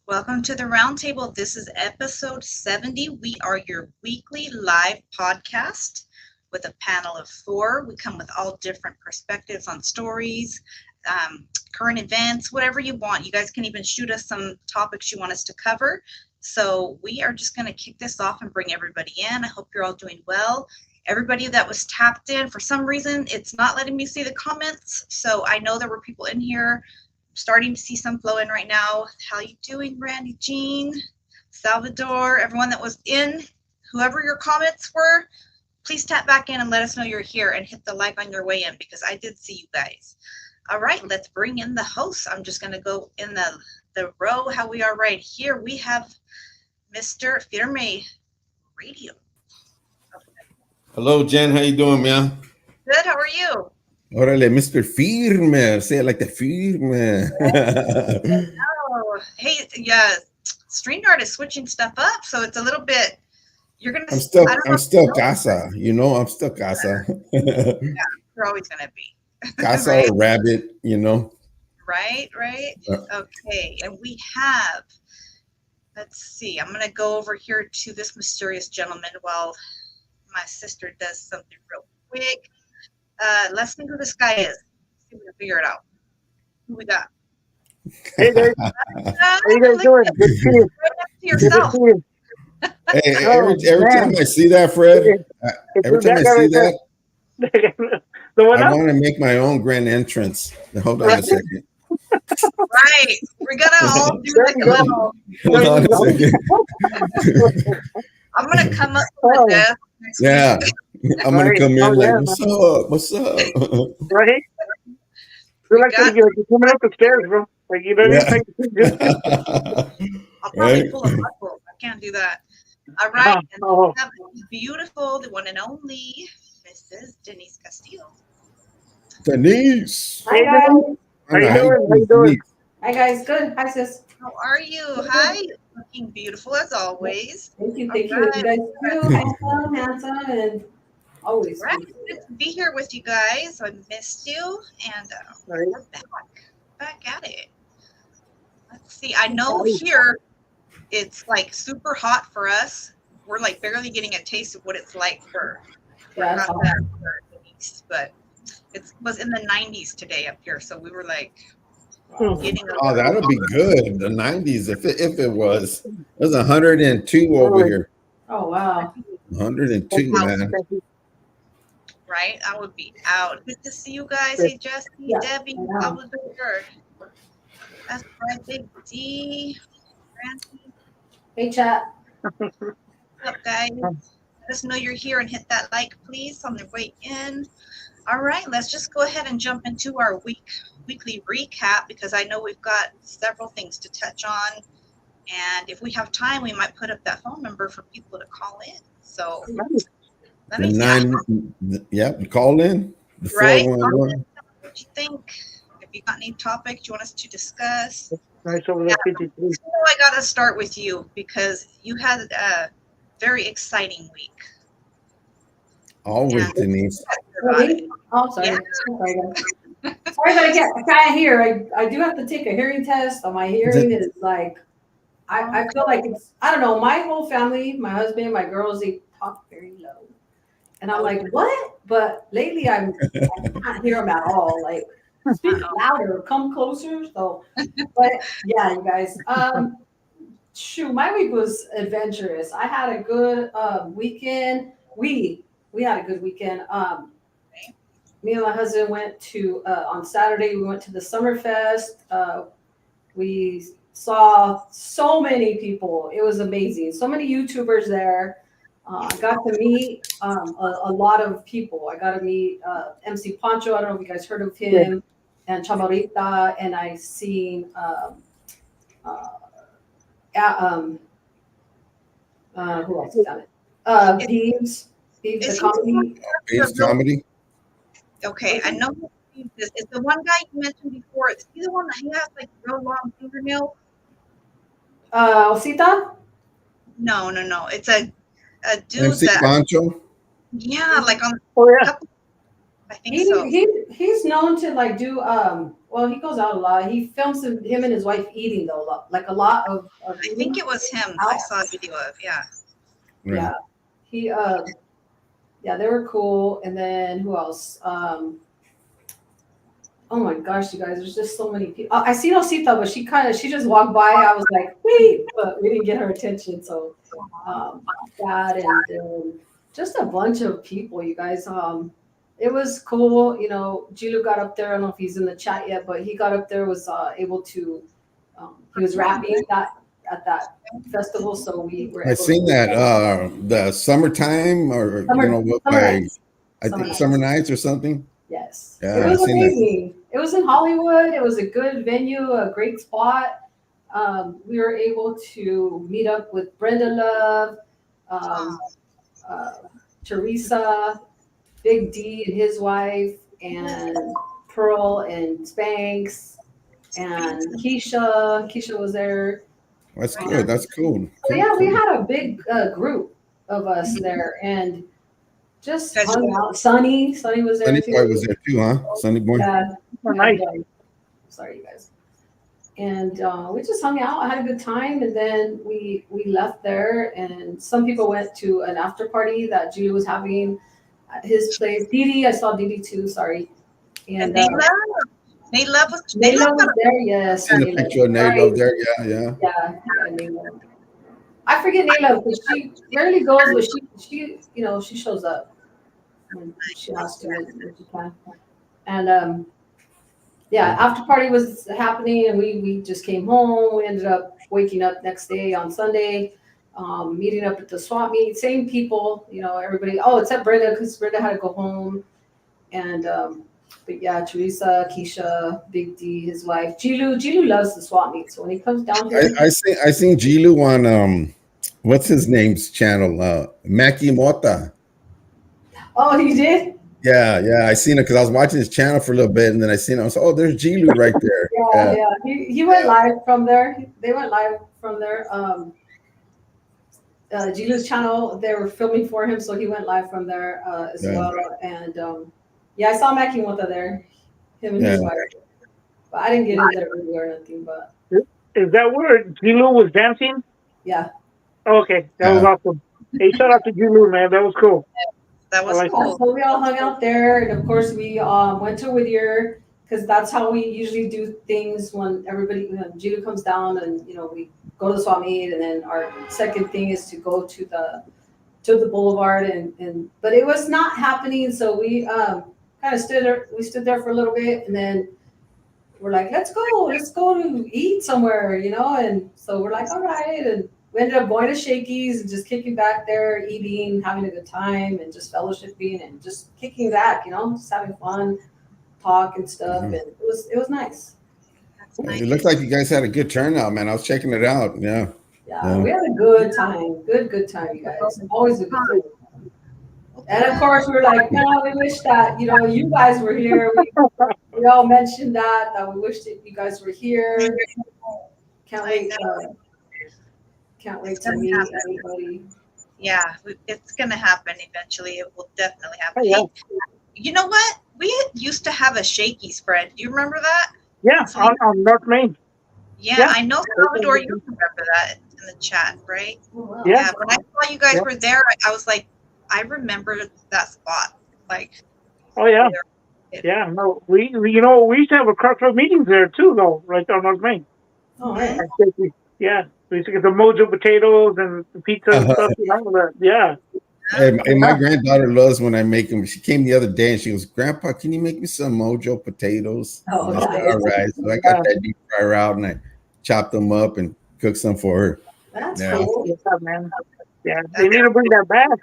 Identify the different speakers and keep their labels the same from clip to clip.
Speaker 1: Welcome to the Roundtable. This is episode 70. We are your weekly live podcast with a panel of four. We come with all different perspectives on stories, current events, whatever you want. You guys can even shoot us some topics you want us to cover. So we are just going to kick this off and bring everybody in. I hope you're all doing well. Everybody that was tapped in, for some reason, it's not letting me see the comments. So I know there were people in here. Starting to see some flow in right now. How you doing, Randy, Jean, Salvador, everyone that was in, whoever your comments were, please tap back in and let us know you're here and hit the like on your way in because I did see you guys. All right, let's bring in the hosts. I'm just gonna go in the row how we are right here. We have Mr. Firme Radio.
Speaker 2: Hello, Jen. How you doing, man?
Speaker 1: Good, how are you?
Speaker 2: Órale, Mr. Firme. Say it like the Firme.
Speaker 1: Oh, hey, yeah, StreamYard is switching stuff up, so it's a little bit. You're gonna.
Speaker 2: I'm still casa. You know, I'm still casa.
Speaker 1: Yeah, you're always gonna be.
Speaker 2: Casa
Speaker 1: Right?
Speaker 2: or rabbit. You know.
Speaker 1: Right. Okay, and we have. Let's see. I'm gonna go over here to this mysterious gentleman while my sister does something real quick. Let's see who this guy is. See if we can figure it out. Who we got?
Speaker 3: Hey guys, how you guys doing? Good to see you.
Speaker 1: Right next to yourself.
Speaker 3: Good to see you.
Speaker 2: Hey,
Speaker 3: Oh,
Speaker 2: every time I see that, Fred, every time I see that,
Speaker 3: The one
Speaker 2: I
Speaker 3: up?
Speaker 2: want to make my own grand entrance. Hold on a second.
Speaker 1: Right. We're gonna all do like a little.
Speaker 2: Hold on a second.
Speaker 1: I'm gonna come up with this. Next
Speaker 2: Yeah,
Speaker 1: week.
Speaker 2: I'm gonna come in
Speaker 3: Oh,
Speaker 2: like,
Speaker 3: yeah.
Speaker 2: what's up?
Speaker 3: Right? Feel like you're coming up the stairs, bro. Like you don't even think
Speaker 1: I'll probably
Speaker 2: Right?
Speaker 1: pull a muscle. I can't do that. All right. And
Speaker 3: Oh.
Speaker 1: we have the beautiful, the one and only Mrs. Denise Castillo.
Speaker 2: Denise.
Speaker 3: Hey,
Speaker 4: Hi guys.
Speaker 3: How you doing? How you doing?
Speaker 4: Hi guys. Good. Hi sis.
Speaker 1: How are you? Hi. Looking beautiful as always.
Speaker 4: Thank you.
Speaker 1: All
Speaker 4: Thank you.
Speaker 1: right.
Speaker 4: You guys too. Handsome, and always.
Speaker 1: Right. Good to be here with you guys. I missed you, and
Speaker 3: Right.
Speaker 1: we're back at it. Let's see. I know here it's like super hot for us. We're like barely getting a taste of what it's like for
Speaker 4: Yeah,
Speaker 1: not that for Denise, but it was in the 90s today up here, so we were like getting.
Speaker 2: Oh, that'll be good. The 90s, if it was. It was 102 over here.
Speaker 4: Oh wow.
Speaker 2: 102, man.
Speaker 1: Right, I would be out. Good to see you guys. Hey, Jesse,
Speaker 4: Yeah,
Speaker 1: Debbie,
Speaker 4: I know.
Speaker 1: I was good. That's right, Big D, Randy.
Speaker 4: Hey chat.
Speaker 1: What's up, guys? Let us know you're here and hit that like, please, on the way in. All right, let's just go ahead and jump into our weekly recap because I know we've got several things to touch on. And if we have time, we might put up that phone number for people to call in. So let me see.
Speaker 2: Call in. The
Speaker 1: Right?
Speaker 2: 411.
Speaker 1: What you think? If you got any topics you want us to discuss.
Speaker 3: Nice over there, 53.
Speaker 1: So I got to start with you because you had a very exciting week.
Speaker 2: Always,
Speaker 1: Yeah.
Speaker 2: Denise.
Speaker 4: Really? Oh, sorry.
Speaker 1: Yeah.
Speaker 4: Sorry, guys. Sorry that I can't hear. I do have to take a hearing test on my hearing. It is like I feel like it's I don't know. My whole family, my husband, my girls, they talk very low, and I'm like, what? But lately I can't hear them at all. Like speak louder, come closer. So, but yeah, you guys. Shoot, my week was adventurous. I had a good weekend. We had a good weekend. Me and my husband went to on Saturday. We went to the Summerfest. We saw so many people. It was amazing. So many YouTubers there. I got to meet a lot of people. I got to meet MC Pancho. I don't know if you guys heard of him, and Chamarita. And I seen who else is on it? Beeves the comedy.
Speaker 2: It's comedy.
Speaker 1: Okay, I know who this is. The one guy you mentioned before. Is he the one that he has like real long fingernails?
Speaker 4: Osita?
Speaker 1: No. It's a dude
Speaker 2: MC
Speaker 1: that.
Speaker 2: Pancho.
Speaker 1: Yeah, like on.
Speaker 3: Oh yeah.
Speaker 1: I think so.
Speaker 4: He's known to like do well, he goes out a lot. He films him and his wife eating though, a lot of
Speaker 1: I think it was him. I saw a video of. Yeah.
Speaker 4: Yeah. He yeah, they were cool. And then who else? Oh my gosh, you guys, there's just so many people. I seen Osita, but she just walked by. I was like, wait, but we didn't get her attention. So that and just a bunch of people, you guys. It was cool. You know, Jilu got up there. I don't know if he's in the chat yet, but he got up there, was able to, he was rapping at that festival. So we were.
Speaker 2: I seen that the summertime or I think Summer Nights or something.
Speaker 4: Yes.
Speaker 2: Yeah,
Speaker 4: it was amazing. It was in Hollywood. It was a good venue, a great spot. We were able to meet up with Brenda Love, Teresa, Big D and his wife, and Pearl and Spanx, and Keisha. Keisha was there.
Speaker 2: That's good. That's cool.
Speaker 4: So yeah, we had a big group of us there, and just hung out. Sunny was there.
Speaker 2: Sunny Boy was there too, huh? Sunny Boy.
Speaker 4: Yeah.
Speaker 3: Nice.
Speaker 4: Sorry, you guys. And we just hung out. I had a good time, and then we left there. And some people went to an after party that Julie was having at his place. Didi, I saw Didi too. Sorry. And
Speaker 1: Naylove was
Speaker 4: there. Yes.
Speaker 2: Seen a picture of Naylove there. Yeah.
Speaker 4: Yeah, Naylove. I forget Naylove because she rarely goes, but she she shows up when she has to when she can. And yeah, after party was happening, and we just came home. We ended up waking up next day on Sunday, meeting up at the swap meet. Same people, everybody. Oh, except Brenda, because Brenda had to go home. And but yeah, Teresa, Keisha, Big D, his wife, Jilu loves the swap meet. So when he comes down here,
Speaker 2: I seen Jilu on what's his name's channel, Mackie Mota.
Speaker 4: Oh, he did.
Speaker 2: Yeah, I seen it because I was watching his channel for a little bit, and then I seen it. I was like, oh, there's Jilu right there.
Speaker 4: Yeah. He went live from there. They went live from there. Jilu's channel, they were filming for him, so he went live from there as well. And yeah, I saw Mackie Mota there, him and his wife. But I didn't get in there really or nothing. But
Speaker 3: is that where Jilu was dancing?
Speaker 4: Yeah.
Speaker 3: Oh, okay, that was awesome. Hey, shout out to Jilu, man. That was cool.
Speaker 1: That was cool.
Speaker 4: So we all hung out there, and of course we went to Whittier because that's how we usually do things when Jilu comes down, and we go to the swap meet, and then our second thing is to go to the boulevard, and but it was not happening, so we kind of stood there for a little bit, and then we're like, let's go to eat somewhere, and so we're like, all right, and we ended up going to Shakey's and just kicking back there, eating, having a good time, and just fellowshipping and just kicking back, just having fun, talk and stuff, and it was nice.
Speaker 2: It looked like you guys had a good turnout, man. I was checking it out. Yeah,
Speaker 4: we had a good time. Good time, you guys. Always a good time. And of course, we were like, no, we wish that you guys were here. We all mentioned that we wish that you guys were here. Can't wait to meet everybody.
Speaker 1: Yeah, it's gonna happen eventually. It will definitely happen.
Speaker 3: Oh, yeah.
Speaker 1: Hey, you know what? We used to have a shaky spread. Do you remember that?
Speaker 3: Yeah, on North Main.
Speaker 1: Yeah, I know, Salvador, you remember that in the chat, right?
Speaker 4: Oh, wow.
Speaker 3: Yeah.
Speaker 1: When I saw you guys were there, I was like, I remember that spot. Like,
Speaker 3: oh yeah, yeah. No, we used to have a crowd meetings there too, though, right on North Main.
Speaker 4: Oh, right.
Speaker 3: Yeah, we used to get the mojo potatoes and the pizza and stuff. Yeah.
Speaker 2: Hey, my granddaughter loves when I make them. She came the other day and she goes, "Grandpa, can you make me some mojo potatoes?"
Speaker 4: Oh,
Speaker 2: I said, all right. So I got that deep fryer out and I chopped them up and cooked some for her.
Speaker 4: That's
Speaker 2: Yeah.
Speaker 4: cool.
Speaker 3: What's up, man? Yeah, they need to bring that back.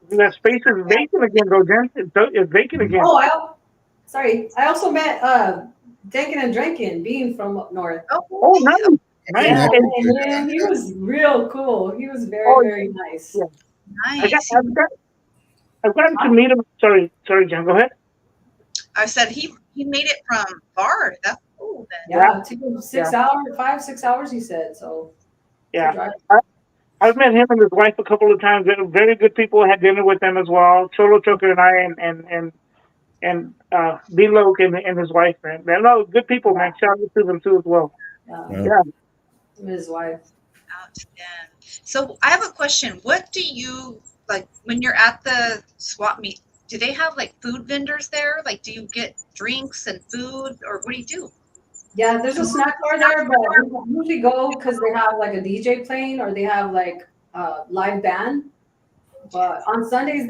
Speaker 3: That space is vacant again, though, Jen. It's vacant again.
Speaker 4: Oh, I also met Dankin and Drinkin, being from up north.
Speaker 3: Oh, nice.
Speaker 4: Yeah, and he was real cool. He was very nice.
Speaker 3: Yeah.
Speaker 1: Nice.
Speaker 3: I've gotten to meet him. Sorry, Jen. Go ahead.
Speaker 1: I said he made it from Bard. That's cool. Then.
Speaker 4: Yeah, it took him 6 hours. He said so.
Speaker 3: Yeah, I've met him and his wife a couple of times. They're very good people. I had dinner with them as well. Cholo Choker and I, and and D-Loc and his wife, man. They're no good people, man. Shout out to them too as well.
Speaker 2: Yeah.
Speaker 3: Yeah.
Speaker 4: His wife.
Speaker 1: Outstanding. So I have a question. What do you like when you're at the swap meet? Do they have like food vendors there? Like, do you get drinks and food, or what do you do?
Speaker 4: Yeah, there's a snack bar there, but we usually go because they have like a DJ playing or they have like a live band. But on Sundays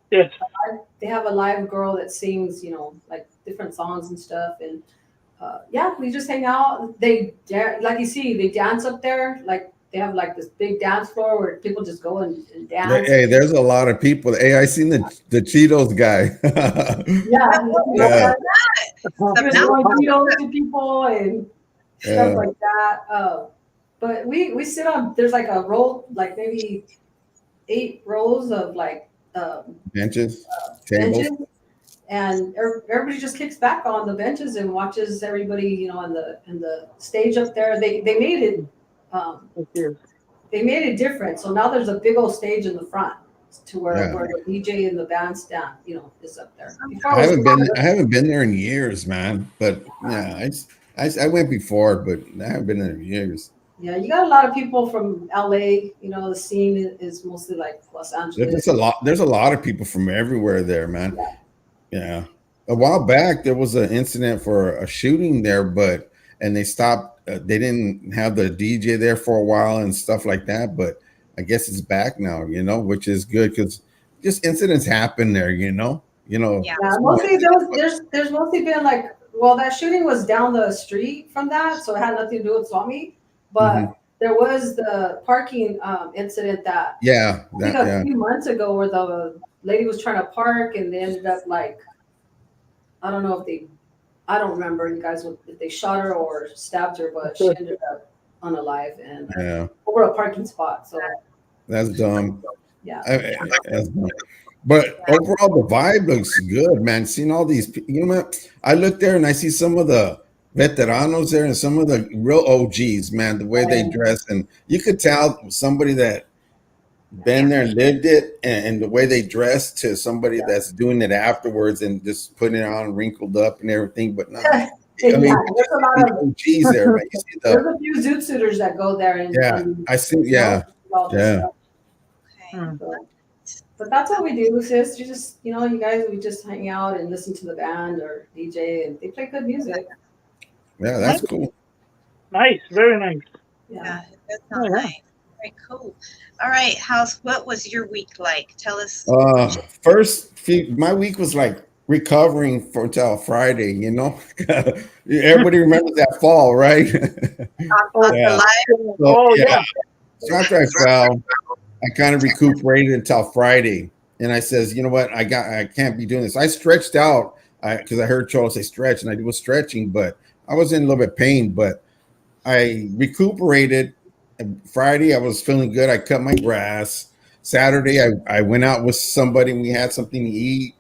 Speaker 3: Yes.
Speaker 4: they have a live girl that sings, like different songs and stuff. And yeah, we just hang out. Like you see, they dance up there. Like they have like this big dance floor where people just go and dance.
Speaker 2: Hey, there's a lot of people. Hey, I seen the Cheetos guy.
Speaker 4: Yeah,
Speaker 2: Yeah.
Speaker 4: he was throwing Cheetos to people and stuff like that. But we sit on. There's like a row, like maybe 8 rows of like
Speaker 2: Benches, tables.
Speaker 4: benches, and everybody just kicks back on the benches and watches everybody, in the stage up there. They made it. They made it different. So now there's a big old stage in the front to where the DJ and the band stand, is up there.
Speaker 2: I haven't been there in years, man. But yeah, I went before, but I haven't been there in years.
Speaker 4: Yeah, you got a lot of people from LA. The scene is mostly like Los Angeles.
Speaker 2: There's a lot of people from everywhere there, man. Yeah. A while back there was an incident for a shooting there, and they stopped. They didn't have the DJ there for a while and stuff like that, but I guess it's back now, which is good because just incidents happen there,
Speaker 4: Yeah, mostly there's mostly been like, well, that shooting was down the street from that, so it had nothing to do with swap meet. But there was the parking incident that a few months ago where the lady was trying to park and they ended up like, I don't know if I don't remember you guys if they shot her or stabbed her, but she ended up unalive and over a parking spot. So
Speaker 2: that's dumb.
Speaker 4: Yeah.
Speaker 2: That's dumb. But overall, the vibe looks good, man. Seeing all these, I look there and I see some of the veteranos there and some of the real OGs, man, the way they dress. And you could tell somebody that been there and lived it and the way they dress to somebody that's doing it afterwards and just putting it on wrinkled up and everything. But no, I mean,
Speaker 4: there's a lot of
Speaker 2: OGs there, man. You see
Speaker 4: there's a few zoot suiters that go there and
Speaker 2: I see,
Speaker 1: Okay.
Speaker 4: But that's what we do, sis. You just, you guys, we just hang out and listen to the band or DJ, and they play good music.
Speaker 2: Yeah, that's cool.
Speaker 3: Nice, very nice.
Speaker 1: Yeah, that sounds nice. Very cool. All right, House, what was your week like? Tell us.
Speaker 2: My week was like recovering until Friday, Everybody remembers that fall, right? So after I fell, I kind of recuperated until Friday. And I says, you know what? I can't be doing this. I stretched out because I heard Charles say stretch, and I was stretching, but I was in a little bit of pain, but I recuperated. Friday, I was feeling good. I cut my grass. Saturday, I went out with somebody and we had something to eat.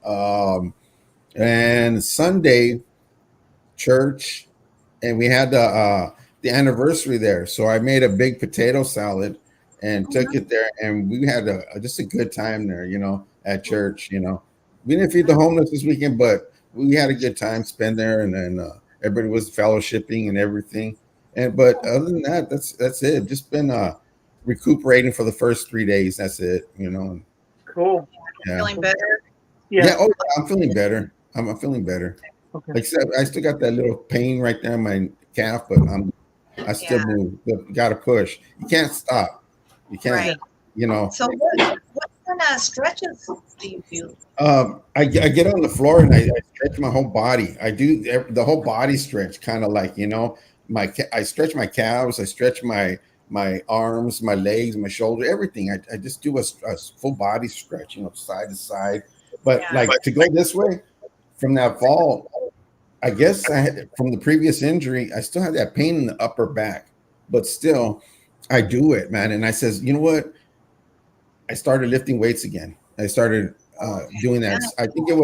Speaker 2: And Sunday, church, and we had the anniversary there. So I made a big potato salad and took it there, and we had just a good time there, at church. We didn't feed the homeless this weekend, but we had a good time spent there, and then everybody was fellowshipping and everything. But other than that, that's it. Just been recuperating for the first 3 days. That's it,
Speaker 3: Cool.
Speaker 2: Yeah.
Speaker 1: Feeling better?
Speaker 3: Yeah.
Speaker 2: Oh, I'm feeling better. I'm feeling better.
Speaker 3: Okay.
Speaker 2: Except I still got that little pain right there in my calf, but I still move. Got to push. You can't stop. You can't.
Speaker 1: So what kind of stretches do you do?
Speaker 2: I get on the floor and I stretch my whole body. I do the whole body stretch, kind of like I stretch my calves. I stretch my arms, my legs, my shoulder, everything. I just do a full body stretch, side to side. But like to go this way from that fall, I guess I had from the previous injury, I still had that pain in the upper back, but still I do it, man. And I says, you know what? I started lifting weights again. I started doing that. I think it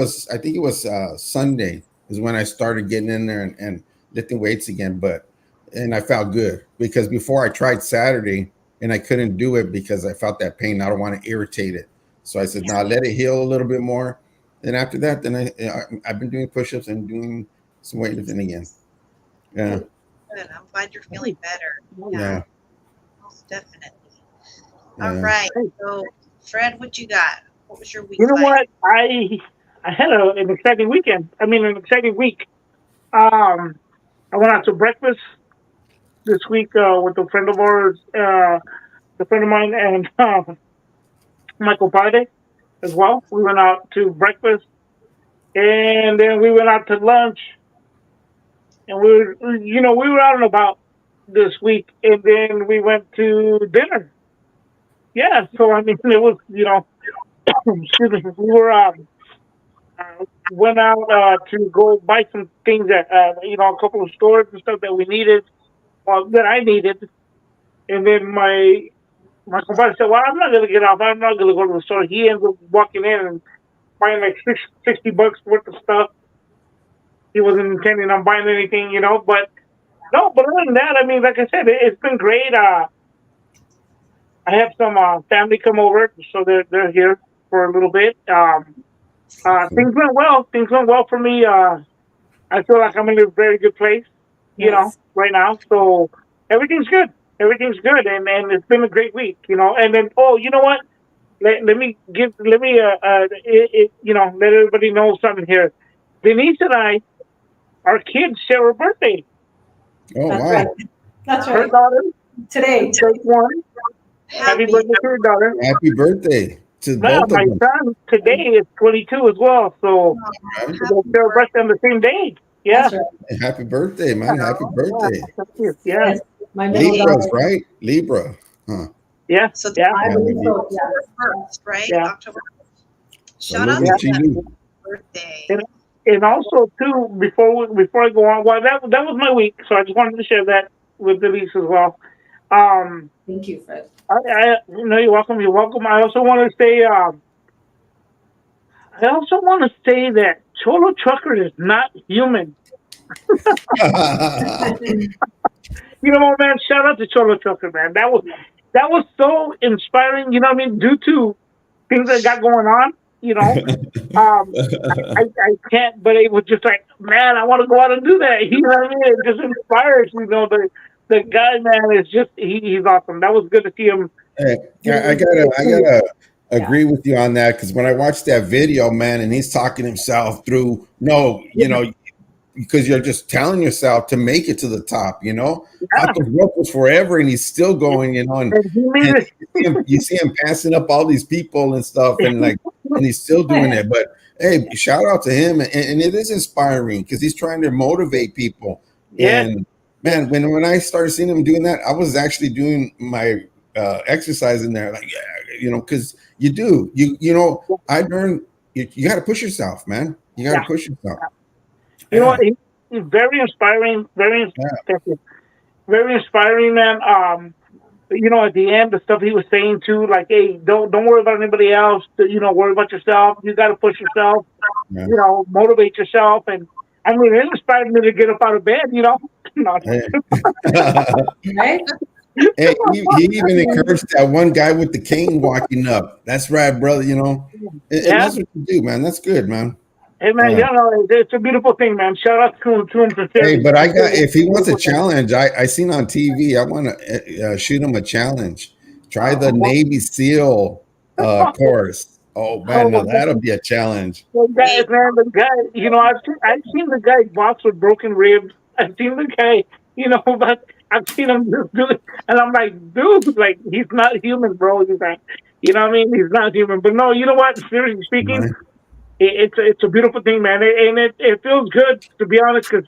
Speaker 2: was Sunday is when I started getting in there and lifting weights again. And I felt good because before I tried Saturday and I couldn't do it because I felt that pain. I don't want to irritate it. So I said, let it heal a little bit more. Then after that, then I've been doing push-ups and doing some weightlifting again. Yeah,
Speaker 1: Good. I'm glad you're feeling better.
Speaker 2: yeah,
Speaker 1: Most definitely. All
Speaker 2: yeah.
Speaker 1: right. So, Fred, what you got? What was your week
Speaker 3: You know
Speaker 1: like?
Speaker 3: what? I had an exciting weekend. I mean, an exciting week. Um, I went out to breakfast this week with a friend of ours, a friend of mine, and Michael Pade as well. We went out to breakfast, and then we went out to lunch, and we were out and about this week, and then we went to dinner. Yeah, so I mean, it was excuse me, we were went out to go buy some things at a couple of stores and stuff that we needed, that I needed, and then my compadre said, "Well, I'm not gonna get off. I'm not gonna go to the store." He ended up walking in and buying like $60 worth of stuff. He wasn't intending on buying anything, but no. But other than that, I mean, like I said, it's been great. I have some family come over, so they're here for a little bit.
Speaker 2: Cool.
Speaker 3: Things went well. Things went well for me. I feel like I'm in a very good place,
Speaker 4: Yes.
Speaker 3: right now. So everything's good. Everything's good, and it's been a great week. And then, oh, you know what? Let me let everybody know something here. Denise and I, our kids share a birthday.
Speaker 2: Oh
Speaker 4: That's
Speaker 2: wow!
Speaker 4: right. That's
Speaker 3: Her
Speaker 4: right.
Speaker 3: daughter,
Speaker 4: Today.
Speaker 3: just one. Happy
Speaker 1: Happy.
Speaker 3: birthday to her daughter.
Speaker 2: Happy birthday to
Speaker 3: Now,
Speaker 2: both of
Speaker 3: my
Speaker 2: them.
Speaker 3: son today is 22 as well, so
Speaker 2: Right?
Speaker 3: they share a birthday on the same day. Yeah.
Speaker 4: That's right.
Speaker 2: Happy birthday, man! Happy
Speaker 3: Yeah.
Speaker 2: birthday.
Speaker 3: Thank you. Yeah.
Speaker 4: Yes. My middle
Speaker 2: Libras,
Speaker 4: daughter.
Speaker 2: right? Libra. Huh.
Speaker 3: Yeah.
Speaker 1: So, this
Speaker 3: Yeah.
Speaker 4: I
Speaker 2: Yeah,
Speaker 4: believe
Speaker 2: Libra.
Speaker 4: so. Yeah.
Speaker 1: October 1st, right?
Speaker 3: Yeah.
Speaker 1: October 1st. Shout out
Speaker 2: Salute
Speaker 3: Yeah.
Speaker 1: to
Speaker 2: to
Speaker 1: them.
Speaker 2: you.
Speaker 1: Birthday.
Speaker 3: And also too, before I go on, well, that was my week, so I just wanted to share that with Denise as well. Um,
Speaker 4: Thank you, Fred.
Speaker 3: you're welcome. You're welcome. I also want to say that Cholo Trucker is not human. Man. Shout out to Cholo Trucker, man. That was so inspiring. You know what I mean? Due to things that got going on, um, I can't. But it was just like, man, I want to go out and do that. You know what I mean? It just inspires. The guy, man, is just he's awesome. That was good to see him.
Speaker 2: Hey, I
Speaker 3: doing-
Speaker 2: gotta
Speaker 4: Yeah.
Speaker 2: agree with you on that because when I watched that video, man, and he's talking himself through, no, because you're just telling yourself to make it to the top,
Speaker 3: Yeah,
Speaker 2: out the rope was forever, and he's still going,
Speaker 3: and he made
Speaker 2: and
Speaker 3: it.
Speaker 2: you see him passing up all these people and stuff, and he's still doing it. But hey, shout out to him, and it is inspiring because he's trying to motivate people.
Speaker 3: Yes,
Speaker 2: And man, when I started seeing him doing that, I was actually doing my exercise in there, like because I learned you got to push yourself, man. You got
Speaker 3: yeah.
Speaker 2: to push yourself.
Speaker 3: You know
Speaker 2: Yeah,
Speaker 3: what? He's very inspiring.
Speaker 2: yeah,
Speaker 3: Thank you. Very inspiring, man. At the end, the stuff he was saying too, like, hey, don't worry about anybody else. Worry about yourself. You got to push yourself.
Speaker 2: yeah.
Speaker 3: Motivate yourself. And I mean, it inspired me to get up out of bed. Not
Speaker 2: Hey.
Speaker 4: Right?
Speaker 2: Hey, he even encouraged that one guy with the cane walking up. That's right, brother. And
Speaker 3: yeah.
Speaker 2: that's what you do, man. That's good, man.
Speaker 3: Hey, man,
Speaker 2: Yeah.
Speaker 3: it's a beautiful thing, man. Shout out to him for
Speaker 2: Hey,
Speaker 3: sharing.
Speaker 2: but if he wants a challenge, I seen on TV. I want to shoot him a challenge. Try the Navy SEAL course. Oh man, now
Speaker 3: Oh,
Speaker 2: that'll be a challenge.
Speaker 3: the guy, man, the guy. I've seen the guy box with broken ribs. I've seen the guy. But I've seen him just do it, and I'm like, dude, like he's not human, bro. He's like, you know what I mean? He's not human. But no, you know what? Seriously speaking,
Speaker 2: Right?
Speaker 3: it's a beautiful thing, man, and it feels good to be honest, because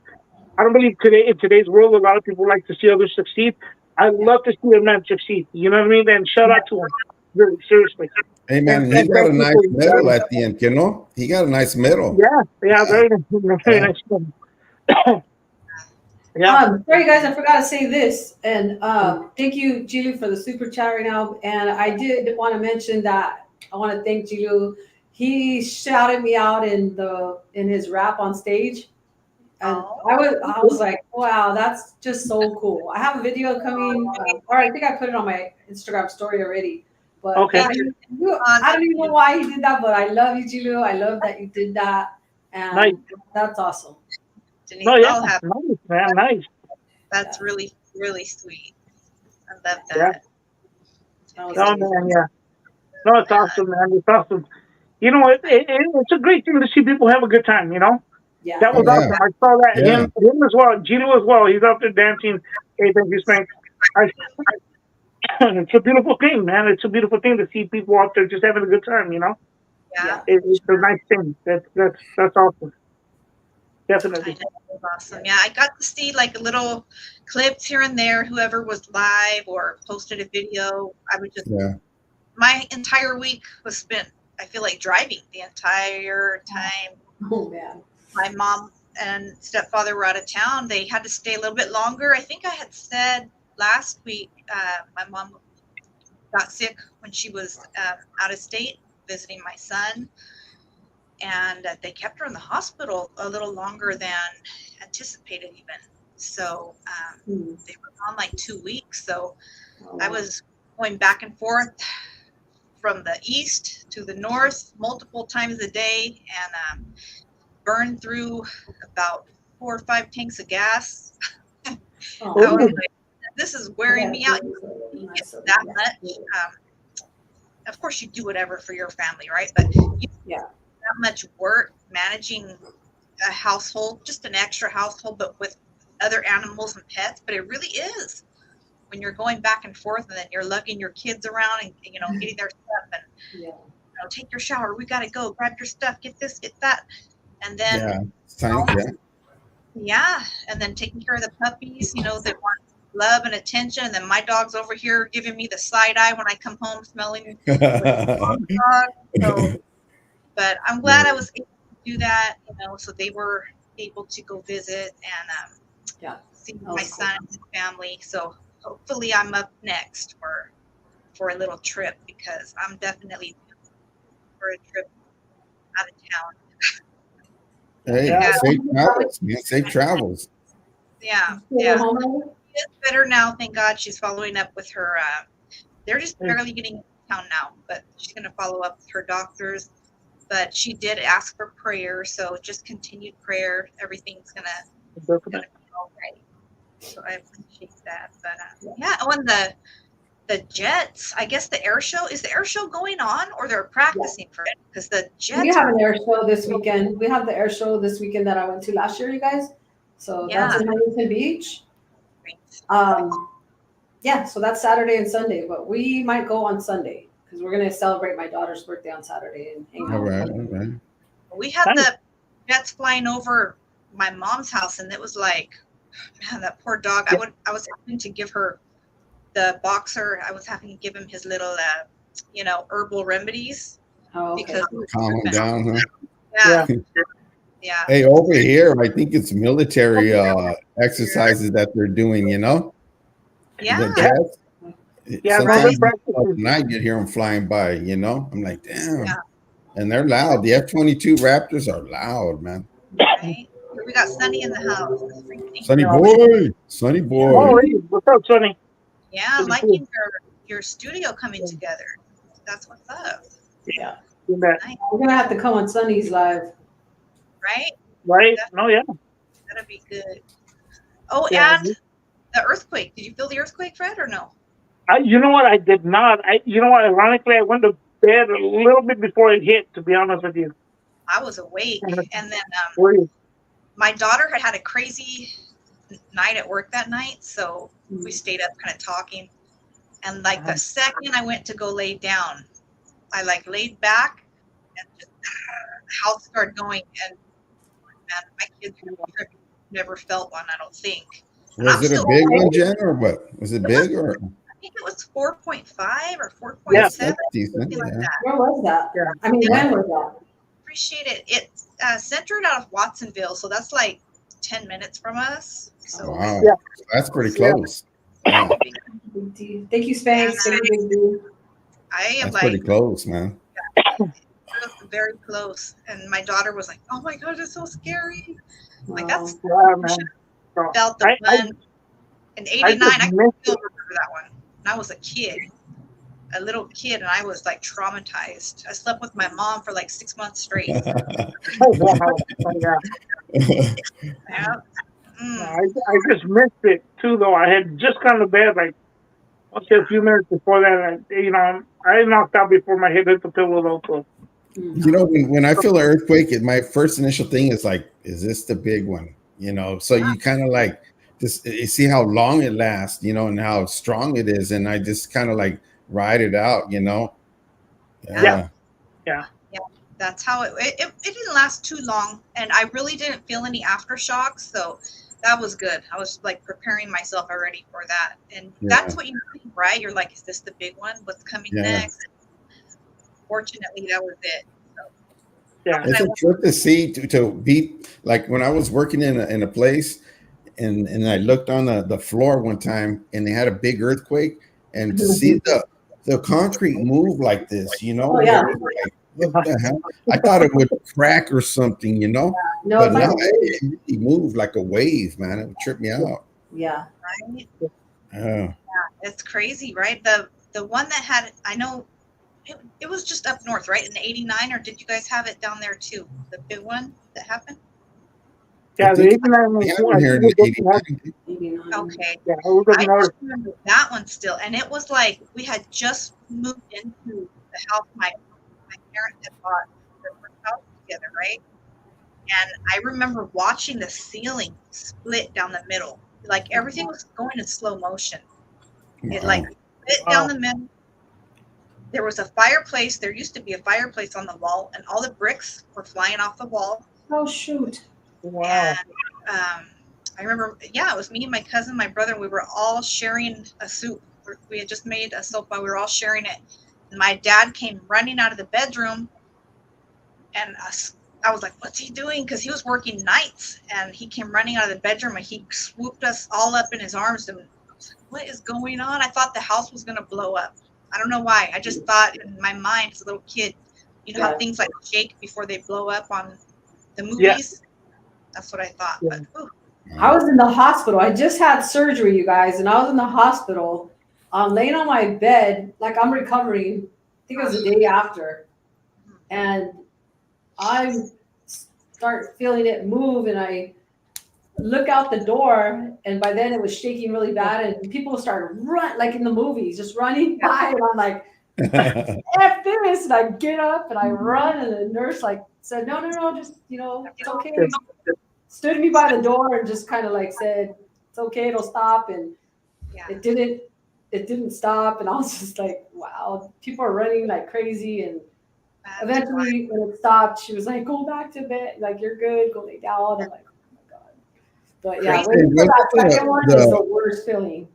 Speaker 3: I don't believe in today's world a lot of people like to see others succeed. I love to see a man succeed. You know what I mean? And shout out to him, really, seriously.
Speaker 2: Hey man,
Speaker 3: And,
Speaker 2: and he
Speaker 3: and
Speaker 2: got a
Speaker 3: thank you
Speaker 2: nice
Speaker 3: for
Speaker 2: medal at the end, He got a nice medal.
Speaker 3: yeah,
Speaker 2: Yeah,
Speaker 3: very nice, very
Speaker 2: yeah.
Speaker 3: nice. Yeah.
Speaker 4: Sorry guys, I forgot to say this. And thank you, Jilu, for the super chat right now. And I did want to mention that I want to thank Jilu. He shouted me out in his rap on stage. And
Speaker 1: Oh.
Speaker 4: I was like, wow, that's just so cool. I have a video coming, or I think I put it on my Instagram story already. But
Speaker 3: Okay.
Speaker 4: yeah, I don't even know why he did that, but I love you, Julio. I love that you did that, and
Speaker 3: Nice.
Speaker 4: that's awesome.
Speaker 1: Denise,
Speaker 3: No, yeah,
Speaker 1: I'll have
Speaker 3: nice, man, nice.
Speaker 1: that's
Speaker 4: Yeah.
Speaker 1: really, really sweet. I love
Speaker 3: Yeah.
Speaker 1: that.
Speaker 4: That was
Speaker 3: No,
Speaker 4: amazing.
Speaker 3: man, yeah. No, it's awesome, man. It's awesome. You know, it's a great thing to see people have a good time. You know,
Speaker 4: Yeah.
Speaker 3: that
Speaker 2: Oh
Speaker 3: was
Speaker 2: yeah,
Speaker 3: awesome. I saw that
Speaker 2: yeah,
Speaker 3: him as well, Gino as well. He's out there dancing. Hey, thank you, Spank. I, it's a beautiful thing, man. It's a beautiful thing to see people out there just having a good time. You know,
Speaker 1: Yeah,
Speaker 3: it's a nice thing. That's awesome.
Speaker 1: I
Speaker 3: Definitely.
Speaker 1: know. It was awesome. Yeah, I got to see like little clips here and there, whoever was live or posted a video. I would just,
Speaker 2: yeah.
Speaker 1: my entire week was spent, I feel like, driving the entire time.
Speaker 4: Oh man.
Speaker 1: My mom and stepfather were out of town. They had to stay a little bit longer. I think I had said last week, my mom got sick when she was out of state visiting my son, and they kept her in the hospital a little longer than anticipated even. So they were gone like 2 weeks. So I was going back and forth from the east to the north multiple times a day, and burned through about 4 or 5 tanks of gas. I was like, this is wearing me out. You get that much. Of course, you do whatever for your family, right? But you that much work managing a household, just an extra household, but with other animals and pets. But it really is when you're going back and forth, and then you're lugging your kids around and getting their stuff, and take your shower. We gotta go. Grab your stuff. Get this. Get that. And then
Speaker 2: Yeah, it's time,
Speaker 1: and then taking care of the puppies. They want love and attention. And then my dog's over here giving me the side eye when I come home, smelling like a dog. So, but I'm glad I was able to do that. So they were able to go visit and see my son and his family. So hopefully I'm up next for a little trip, because I'm definitely for a trip out of town.
Speaker 2: Hey, safe travels, man. Safe travels.
Speaker 1: Yeah. It's better now, thank God. She's following up with her. They're just barely getting into town now, but she's going to follow up with her doctors. But she did ask for prayer, so just continued prayer. Everything's gonna be all right. So I appreciate that. But on the jets, I guess the air show, is the air show going on, or they're practicing for it? Because the jets.
Speaker 4: We have an air show this weekend. We have the air show this weekend that I went to last year, you guys. So that's in Huntington Beach. So that's Saturday and Sunday, but we might go on Sunday because we're gonna celebrate my daughter's birthday on Saturday and hang out.
Speaker 2: All right.
Speaker 1: We had the jets flying over my mom's house, and it was like, man, that poor dog. I was having to give her the boxer. I was having to give him his little, herbal remedies. Because
Speaker 2: calm him down,
Speaker 1: huh? Yeah.
Speaker 2: Hey, over here, I think it's military exercises that they're doing.
Speaker 1: Yeah.
Speaker 2: The jets. Sometimes at night you hear them flying by. I'm like, damn.
Speaker 1: Yeah.
Speaker 2: And they're loud. The F-22 Raptors are loud, man.
Speaker 1: Right. We got Sunny in the house.
Speaker 2: Sunny boy.
Speaker 3: Oh, what's up, Sonny?
Speaker 1: Yeah, I'm liking your studio coming together. That's what's up.
Speaker 3: Yeah.
Speaker 1: Nice.
Speaker 4: We're gonna have to come on Sunny's live.
Speaker 3: Right?
Speaker 1: That'll be good. Oh, and the earthquake. Did you feel the earthquake, Fred, or no?
Speaker 3: You know what? I did not. Ironically, I went to bed a little bit before it hit, to be honest with you.
Speaker 1: I was awake. And then my daughter had a crazy night at work that night. So we stayed up kind of talking. And like the second I went to go lay down, I laid back and just the house started going. And man, my kids never felt one, I don't think.
Speaker 2: Was it a big one, Jen, or what? Was it big or?
Speaker 1: I think it was 4.5 or 4.7. Something like that.
Speaker 4: Where was that?
Speaker 3: Yeah.
Speaker 4: I mean, when was that?
Speaker 1: Appreciate it. It's centered out of Watsonville, so that's like 10 minutes from us. So
Speaker 2: wow, that's pretty close.
Speaker 1: Yeah.
Speaker 4: Thank you, Spanx. Thank you.
Speaker 1: I am
Speaker 2: that's pretty close, man.
Speaker 1: Yeah, very close. And my daughter was like, "Oh my God, it's so scary!" Like that's felt the one in '89. I still remember that one. When I was a kid. a little kid, and I was like traumatized. I slept with my mom for like 6 months straight.
Speaker 3: Oh, wow. Oh, yeah.
Speaker 1: Yeah.
Speaker 3: I just missed it too, though. I had just gone to bed, like, okay, a few minutes before that. And, I knocked out before my head hit the pillow, though. So.
Speaker 2: You know, when I feel an earthquake, my first initial thing is like, is this the big one? You know, so you kind of like just you see how long it lasts, you know, and how strong it is, and I just kind of like ride it out, you know.
Speaker 3: Yeah.
Speaker 1: That's how it didn't last too long, and I really didn't feel any aftershocks, so that was good. I was like preparing myself already for that, and that's what you think, right? You're like, is this the big one? What's coming next? Fortunately, that was it. So,
Speaker 3: Yeah,
Speaker 2: it's a trip to see to be like when I was working in a place, and I looked on the floor one time, and they had a big earthquake, and to see the concrete move like this, you know.
Speaker 4: Oh, yeah.
Speaker 2: Like, what the hell? I thought it would crack or something, you know.
Speaker 4: No,
Speaker 2: But no, it really moved like a wave, man. It would trip me out.
Speaker 4: Yeah.
Speaker 1: right?
Speaker 2: Yeah.
Speaker 1: It's crazy, right? The one that had, I know it was just up north, right? In '89, or did you guys have it down there too? The big one that happened?
Speaker 3: Yeah, the 89
Speaker 2: we had one here in '89.
Speaker 4: 89.
Speaker 1: Okay.
Speaker 3: Yeah, it was up
Speaker 1: I
Speaker 3: north.
Speaker 1: just remember that one still, and it was like we had just moved into the house my parents had bought their first house together, right? And I remember watching the ceiling split down the middle, like everything was going in slow motion. It like split down the middle. There was a fireplace. There used to be a fireplace on the wall, and all the bricks were flying off the wall.
Speaker 4: Oh, shoot.
Speaker 3: Wow.
Speaker 1: And I remember, yeah, it was me and my cousin, my brother. We were all sharing a soup. We had just made a sopa. We were all sharing it. And my dad came running out of the bedroom, and I was like, what's he doing? Because he was working nights, and he came running out of the bedroom, and he swooped us all up in his arms. And I was like, what is going on? I thought the house was going to blow up. I don't know why. I just thought in my mind as a little kid, you know how things like shake before they blow up on the movies? Yeah. That's what I thought.
Speaker 3: Yeah.
Speaker 1: But
Speaker 4: I was in the hospital. I just had surgery, you guys, and I was in the hospital. I'm laying on my bed, like I'm recovering. I think it was the day after. And I start feeling it move, and I look out the door, and by then it was shaking really bad, and people started run like in the movies, just running by, and I'm like, F this, and I get up and I run, and the nurse like said, no, just, it's okay. Stood me by the door and just kind of like said, it's okay, it'll stop. And it didn't stop. And I was just like, wow, people are running like crazy. And eventually when it stopped, she was like, go back to bed. Like, you're good, go lay down. I'm like, oh my God. But yeah, waiting for that second one is the worst feeling.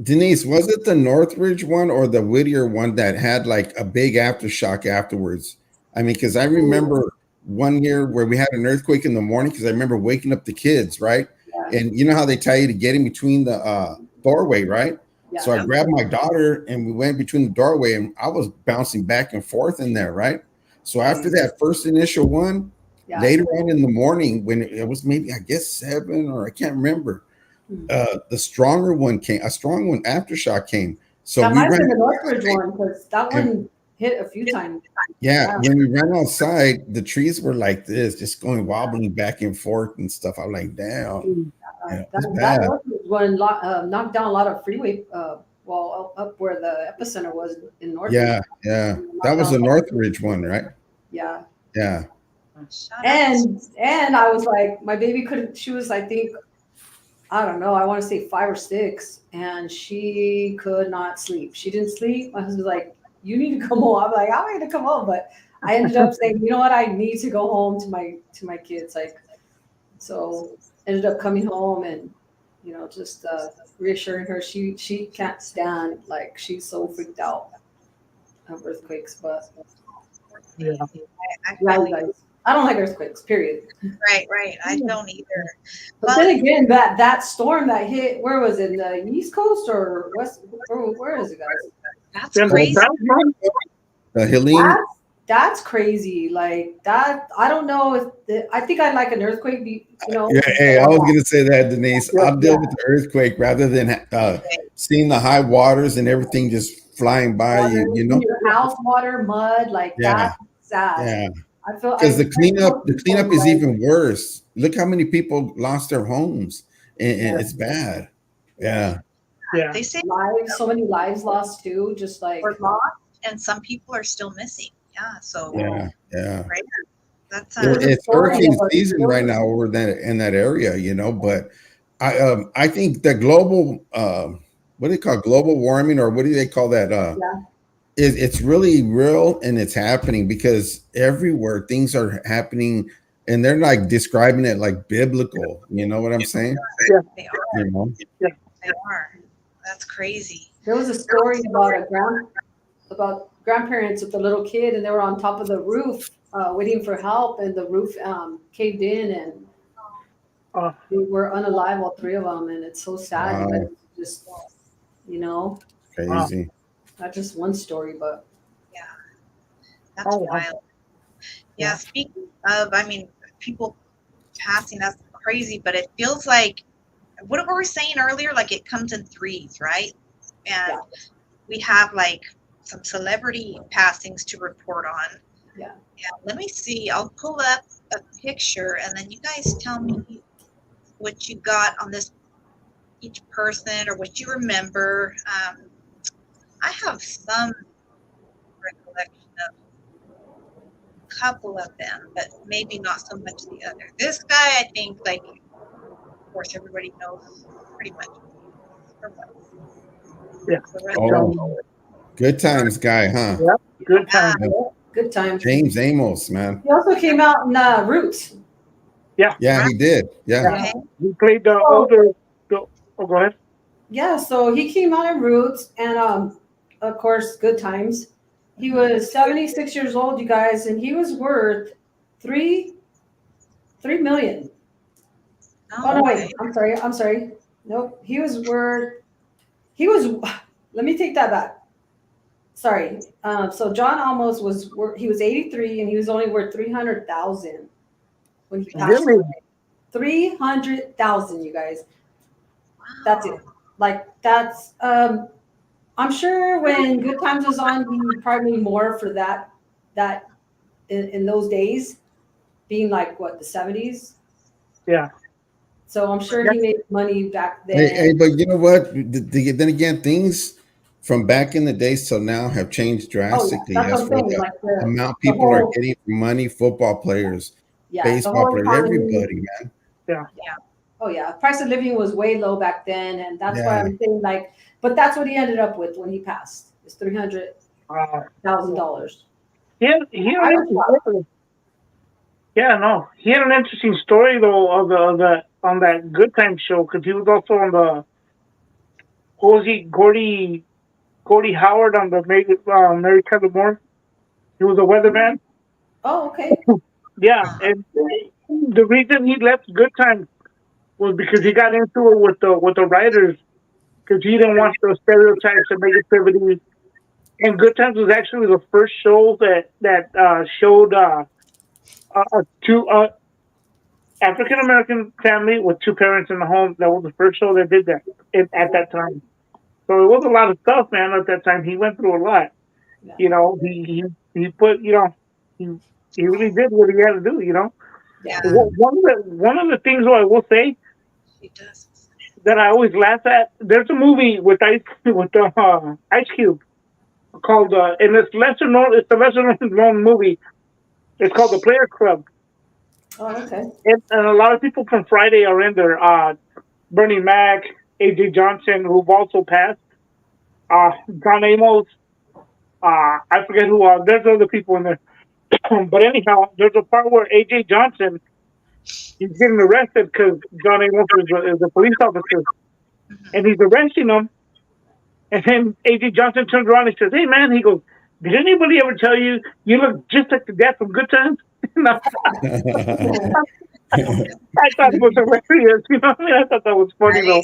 Speaker 2: Denise, was it the Northridge one or the Whittier one that had like a big aftershock afterwards? I mean, because I remember one year where we had an earthquake in the morning, because I remember waking up the kids, right? Yeah. And you know how they tell you to get in between the doorway, right? Yeah. So I grabbed my daughter and we went between the doorway, and I was bouncing back and forth in there, right? So after that first initial one, later on in the morning, when it was maybe, I guess 7 or I can't remember, the stronger one came, a strong one aftershock came. So
Speaker 4: that might have been the Northridge one, because that one hit a few times.
Speaker 2: Yeah, when we ran outside, the trees were like this, just going wobbling back and forth and stuff. I'm like, damn.
Speaker 4: That Northridge one knocked down a lot of freeway, up where the epicenter was in Northridge.
Speaker 2: Yeah. That was the Northridge one, right?
Speaker 4: Yeah.
Speaker 2: Yeah.
Speaker 4: And I was like, my baby couldn't. She was, I think, I don't know, I want to say 5 or 6, and she could not sleep. She didn't sleep. My husband was like, you need to come home. I'm like, I'm going to come home. But I ended up saying, you know what? I need to go home to my kids. Like, so ended up coming home and, just reassuring her. She can't stand, like, she's so freaked out of earthquakes. But I don't like earthquakes, period.
Speaker 1: Right. I don't either.
Speaker 4: But then again, that storm that hit, where was it? The East Coast or West? Where is it, guys?
Speaker 1: That's crazy.
Speaker 2: The Helene.
Speaker 4: That's crazy. Like that, I don't know if I think I'd like an earthquake.
Speaker 2: Yeah, hey, I was gonna say that, Denise. I'll deal with the earthquake rather than seeing the high waters and everything just flying by you, you know.
Speaker 4: Your house, water, mud, like
Speaker 2: Yeah,
Speaker 4: that's sad.
Speaker 2: yeah.
Speaker 4: I feel
Speaker 2: Because the
Speaker 4: feel
Speaker 2: cleanup
Speaker 4: people
Speaker 2: is
Speaker 4: like,
Speaker 2: even worse. Look how many people lost their homes, and
Speaker 4: yeah,
Speaker 2: it's bad.
Speaker 4: yeah.
Speaker 2: Yeah,
Speaker 3: Yeah.
Speaker 1: They say
Speaker 4: Lives, so many lives lost too. Just like,
Speaker 1: we're lost, and some people are still missing. Yeah, so
Speaker 2: yeah, yeah.
Speaker 1: right, that's
Speaker 4: there was a
Speaker 2: It's
Speaker 4: story
Speaker 2: hurricane
Speaker 4: of a,
Speaker 2: season
Speaker 4: there was
Speaker 2: right now over that in that area, you know. But I think the global what do they call global warming, or what do they call that?
Speaker 4: yeah,
Speaker 2: It's really real and it's happening because everywhere things are happening, and they're like describing it like biblical. You know what I'm saying?
Speaker 3: Yeah.
Speaker 1: they are.
Speaker 2: You know?
Speaker 1: They are. That's crazy.
Speaker 4: there was a story about about grandparents with a little kid, and they were on top of the roof waiting for help, and the roof caved in, and
Speaker 3: Uh,
Speaker 4: they were unalive, all three of them. And it's so sad. You
Speaker 2: Wow,
Speaker 4: guys just, you know,
Speaker 2: crazy.
Speaker 4: not just one story, but
Speaker 1: Yeah, that's
Speaker 3: oh, wow.
Speaker 1: wild. Yeah,
Speaker 3: Yeah.
Speaker 1: speaking of, I mean, people passing, that's crazy, but it feels like what were we saying earlier? Like it comes in threes, right? And
Speaker 4: Yeah.
Speaker 1: we have like some celebrity passings to report on.
Speaker 4: yeah.
Speaker 1: Yeah, let me see. I'll pull up a picture and then you guys tell me what you got on this each person or what you remember. I have some recollection of a couple of them, but maybe not so much the other. This guy, I think, like, of course, everybody knows pretty much. Or what.
Speaker 3: Yeah.
Speaker 1: The rest
Speaker 2: Oh, good times guy, huh?
Speaker 3: Yep. Good
Speaker 1: Yeah,
Speaker 3: time.
Speaker 4: Good time.
Speaker 2: James Amos, man.
Speaker 4: He also came out in Roots.
Speaker 3: Yeah.
Speaker 2: Yeah, he did. Yeah.
Speaker 3: Yeah.
Speaker 1: okay.
Speaker 3: He played the
Speaker 4: Oh.
Speaker 3: older. Oh, go ahead.
Speaker 4: Yeah, so he came out in Roots, and of course, Good Times. He was 76 years old, you guys, and he was worth three 3 million. Oh no,
Speaker 1: okay.
Speaker 4: wait, I'm sorry. Nope, he was worth. He was. Let me take that back. Sorry. So John Almost was worth. He was 83, and he was only worth 300,000 when he passed
Speaker 3: Really?
Speaker 4: away. 300,000, you guys. That's it. Like that's. I'm sure when Good Times was on, he probably made more for that in those days, being like what the 70s.
Speaker 3: Yeah.
Speaker 4: So I'm sure he made money back then.
Speaker 2: Hey, but you know what? Then again, things from back in the days till now have changed
Speaker 4: Oh yeah,
Speaker 2: drastically
Speaker 4: that's
Speaker 2: as
Speaker 4: what I'm
Speaker 2: for
Speaker 4: saying.
Speaker 2: the
Speaker 4: Like
Speaker 2: amount
Speaker 4: the
Speaker 2: people are
Speaker 4: whole
Speaker 2: getting for money, football players,
Speaker 4: yeah, the
Speaker 2: baseball
Speaker 4: whole
Speaker 2: players,
Speaker 4: economy.
Speaker 2: everybody, man.
Speaker 3: Yeah.
Speaker 4: Oh yeah, price of living was way low back then, and that's why
Speaker 2: Yeah.
Speaker 4: I'm saying like. But that's what he ended up with when he passed. It's $300,000.
Speaker 3: He had
Speaker 4: I
Speaker 3: an
Speaker 4: was shocked.
Speaker 3: interesting. Yeah, no. He had an interesting story though of the on that Good Time show because he was also on the what was he Gordy Howard on the Mary Tyler Moore. He was a weatherman.
Speaker 4: Oh okay.
Speaker 3: Yeah, and the reason he left Good Time was because he got into it with the writers because he didn't want the stereotypes and negativity. And Good Times was actually the first show that showed two African American family with two parents in the home. That was the first show that did that at that time. So it was a lot of stuff, man. At that time, he went through a lot.
Speaker 4: Yeah.
Speaker 3: You know, he put he he really did what he had to do. You know,
Speaker 1: Yeah,
Speaker 3: one of the things though I will say
Speaker 1: he does.
Speaker 3: that I always laugh at. There's a movie with Ice Cube called and it's lesser known. It's the lesser known movie. It's called The Players Club,
Speaker 4: Oh okay.
Speaker 3: and a lot of people from Friday are in there. Bernie Mac, AJ Johnson, who've also passed. John Amos. I forget who. There's other people in there. But anyhow, there's a part where AJ Johnson he's getting arrested because John Amos is a police officer, and he's arresting him. And then AJ Johnson turns around and says, "Hey man," he goes, "Did anybody ever tell you you look just like the dad from Good Times?" I thought it was hilarious. You know, what I mean, I thought that was funny
Speaker 1: Right?
Speaker 3: though.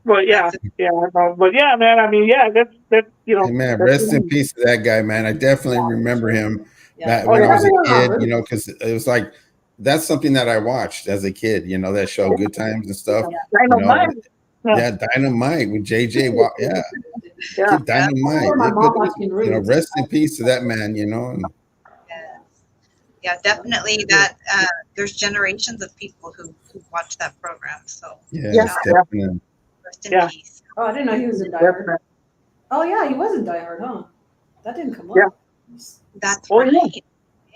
Speaker 3: But yeah,
Speaker 1: That's
Speaker 3: yeah, but yeah, man. I mean, yeah, that's
Speaker 2: Hey, man,
Speaker 3: that's
Speaker 2: rest in peace to that guy, man. I definitely remember him
Speaker 4: Yeah.
Speaker 2: back
Speaker 3: oh
Speaker 2: when I
Speaker 3: yeah,
Speaker 2: was a
Speaker 4: Everyone
Speaker 2: kid,
Speaker 4: remembers.
Speaker 2: you know, because it was like that's something that I watched as a kid, you know, that show Good Times and stuff. You know,
Speaker 3: Dynamite. Yeah.
Speaker 2: yeah, Dynamite with JJ. Yeah,
Speaker 3: Yeah.
Speaker 2: Dynamite.
Speaker 4: My mom
Speaker 2: But,
Speaker 4: watching Roots.
Speaker 2: rest in peace to that man. And
Speaker 1: Yes. Yeah, definitely that there's generations of people who watch that program. So
Speaker 2: yes,
Speaker 1: shout out,
Speaker 2: definitely.
Speaker 1: rest in
Speaker 3: Yeah.
Speaker 1: peace.
Speaker 4: Oh, I didn't know he was in Die Hard.
Speaker 3: Definitely.
Speaker 4: Oh yeah, he was in Die Hard, huh? That didn't come up.
Speaker 3: Yeah.
Speaker 1: That's
Speaker 3: Oh, yeah.
Speaker 1: right.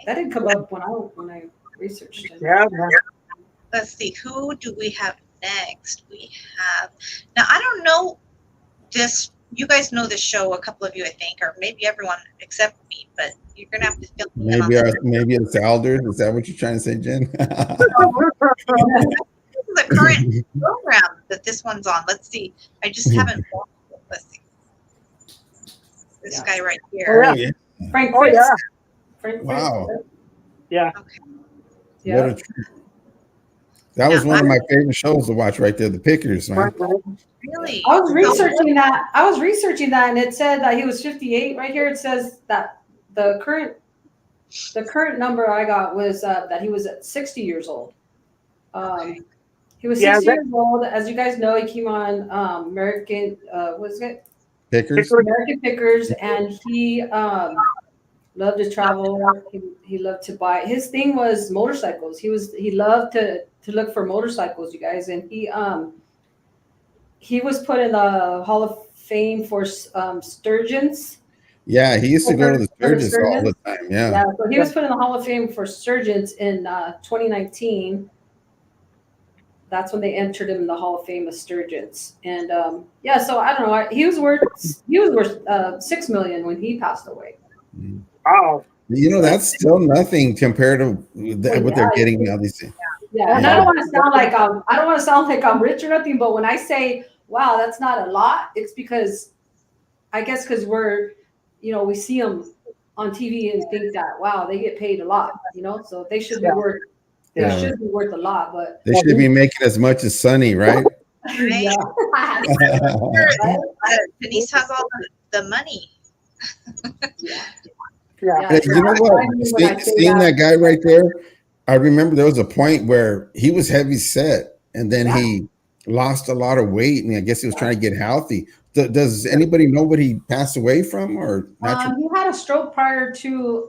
Speaker 4: That didn't come up when I researched it.
Speaker 3: Yeah, man.
Speaker 1: Let's see, who do we have next? We have, now I don't know this, you guys know this show, a couple of you, I think, or maybe everyone except me, but you're going to have to fill me in on
Speaker 2: Maybe it's Alders. Is that what you're trying to say, Jen?
Speaker 1: This is a current program that this one's on. Let's see. I just haven't watched it. Let's see. This guy right here.
Speaker 3: Oh,
Speaker 2: yeah.
Speaker 4: Frank
Speaker 3: Oh,
Speaker 4: Fritz.
Speaker 3: yeah.
Speaker 4: Frank
Speaker 2: Wow.
Speaker 4: Fritz.
Speaker 3: Yeah.
Speaker 1: Okay.
Speaker 4: Yeah.
Speaker 2: What a treat. That was one of my favorite shows to watch right there, The Pickers, man.
Speaker 1: Really?
Speaker 4: I was researching that, and it said that he was 58. Right here, it says that the current number I got was that he was at 60 years old. He was 60 years old. As you guys know, he came on American, what is it?
Speaker 2: Pickers.
Speaker 4: American Pickers, and he loved to travel. He loved to buy. His thing was motorcycles. He loved to look for motorcycles, you guys, and he was put in the Hall of Fame for sturgeons.
Speaker 2: Yeah, he used to go to the Sturgis all the time. Yeah.
Speaker 4: So he was put in the Hall of Fame for sturgeons in 2019. That's when they entered him in the Hall of Fame of sturgeons. And so I don't know. He was worth $6 million when he passed away.
Speaker 3: Wow.
Speaker 2: That's still nothing compared to what they're getting now. These things.
Speaker 4: Yeah, and I don't want to sound like I'm rich or nothing, but when I say, wow, that's not a lot, it's because we're, we see them on TV and think that, wow, they get paid a lot, so they should be worth, should be worth a lot, but
Speaker 2: they should be making as much as Sonny, right?
Speaker 1: Right? Denise has all the money.
Speaker 2: And you know what? Seeing that guy right there, I remember there was a point where he was heavy set, and then he lost a lot of weight, and I guess he was trying to get healthy. Does anybody know what he passed away from, or
Speaker 4: he had a stroke prior to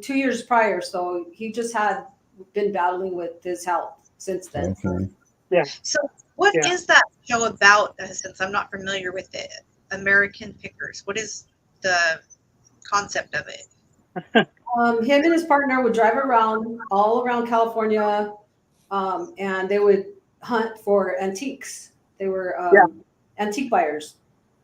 Speaker 4: 2 years prior, so he just had been battling with his health since then.
Speaker 2: Okay.
Speaker 3: Yeah.
Speaker 1: So what is that show about, since I'm not familiar with it? American Pickers. What is the concept of it?
Speaker 4: Him and his partner would drive around all around California, and they would hunt for antiques. They were antique buyers.